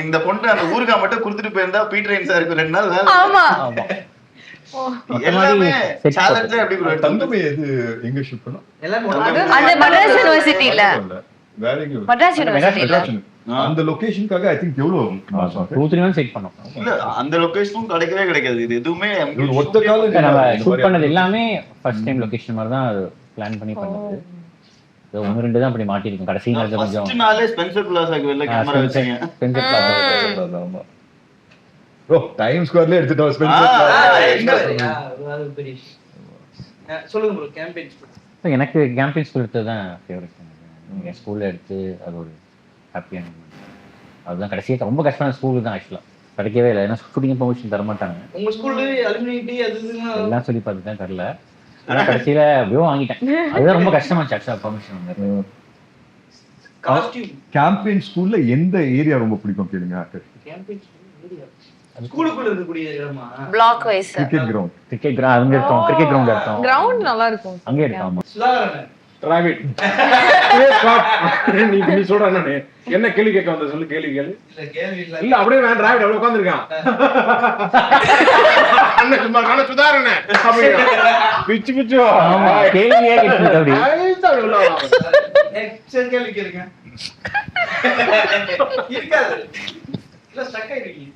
இந்த பொண்ணு அந்த ஊர்கா மட்டும் கொடுத்துட்டு போயிருந்தா பீட்ரைன் சாருக்கு 2 நாள் வேலை. ஆமா எல்லாமே சேலஞ்சா எப்படி ப்ரோ? தங்கமே எது எங்க ஷூட் பண்ணோம்? எல்லாமே அந்த மദ്രാസ് யுனிவர்சிட்டில, வேற எங்க? மദ്രാസ് யுனிவர்சிட்டில அந்த லொகேஷனுக்காக ஐ திங்க் எவ்வளவு 2-3 months வெயிட் பண்ணோம். இல்ல அந்த லொகேஷனும் கிடைக்கவே கிடைக்காது. இது எதுவுமே ஒத்த கால நம்ம ஷூட் பண்ணது எல்லாமே ஃபர்ஸ்ட் டைம் லொகேஷன் மாதிரி தான் பிளான் பண்ணி பண்ணது. 1-2 தான் அப்படி மாட்டிருக்கும். கடைசி நேரத்துல கொஞ்சம் ஃபர்ஸ்ட் நாளே ஸ்பென்சர் பிளாசாக்கு வெளில கேமரா வச்சீங்க. Spencer plaza. ஆமா ப்ரோ, டைம் ஸ்கொயர்ல எடுத்துட்டோம் ஆ, அது பெரிய விஷயம். சொல்லுங்க ப்ரோ, கேம்பெயின். எனக்கு கேம்பியன் ஸ்கூல் எடுத்தது தான் ஃபேவரட். என் ஸ்கூல்ல எடுத்து அது ஒரு ஹாப்பியான அதுதான். கடைசியாக ரொம்ப கஷ்டமான ஸ்கூல் தான் ஆக்சுவலாக, கிடைக்கவே இல்லை. ஏன்னா ஷூட்டிங் பெர்மிஷன் தர மாட்டாங்க. உங்க ஸ்கூல்ல அலுமினிட்டி அது இதுன்னு எல்லாம் சொல்லி பார்த்து தான் தரல. ஆனால் கடைசியில் எப்படியோ வாங்கிட்டேன். அதுதான் ரொம்ப கஷ்டமாச்சு ஆக்சுவலாக பெர்மிஷன் வந்து. காஸ்டியூம். கேம்பியன் ஸ்கூல்ல எந்த ஏரியா ரொம்ப பிடிக்கும் கேளுங்க. கேம்பெயின் ஏரியா ஸ்கூலுக்குள்ள இருக்கக்கூடிய இடமா? Block wise cricket ground. Cricket ground அங்கே இருக்கோம், கிரிக்கெட் கிரவுண்ட் எடுத்தோம், கிரவுண்ட் நல்லா இருக்கும். அங்கே எடுத்தோம். சுதாகரன் டிராவிட் நீ சொல்ற என்ன கேள்வி கேட்க வந்த சொல்லு. கேள்வி கேளு. இல்ல கேள்வி இல்ல. இல்ல அப்படியே நான் டிராவிட் அப்படியே உட்கார்ந்திருக்கான். அண்ணன் சும்மா காண சுதாரண பிச்சு பிச்சு ஆமா, கேள்வியே கேட்டு அப்படி சரி கேள்வி கேளுங்க. இருக்காது. இல்ல ஸ்டக் ஆயிருக்கீங்க.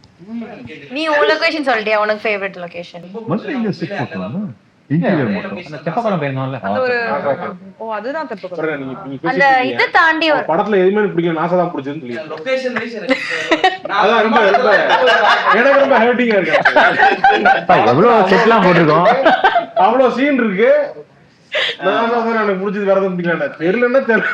நீ உன் லொகேஷன் சொல்லிட்டியா? உனக்கு ஃபேவரட் லொகேஷன்? மஸ்ட் இங்க செட் போட்டோம். இன்டீரியர் மட்டும். அந்த தெப்பக்குளம் போயிருந்தோம்ல, அந்த ஒரு அதுதான் தப்பு. அந்த இதை தாண்டி ஒரு படத்துல எதுவுமே பிடிக்கல, நாசா தான் பிடிச்சதுன்னு சொல்லி. லொகேஷன் வைஸ் அதான் ரொம்ப எனக்கு ரொம்ப ஹர்ட்டிங்கா இருக்கு. எவ்வளவு செட்லாம் போட்டிருக்கோம், அவ்வளவு சீன் இருக்கு. எனக்கு பிடிச்சது வேற எதுவும் பிடிக்கல. தெரியலன்னா தெரியல.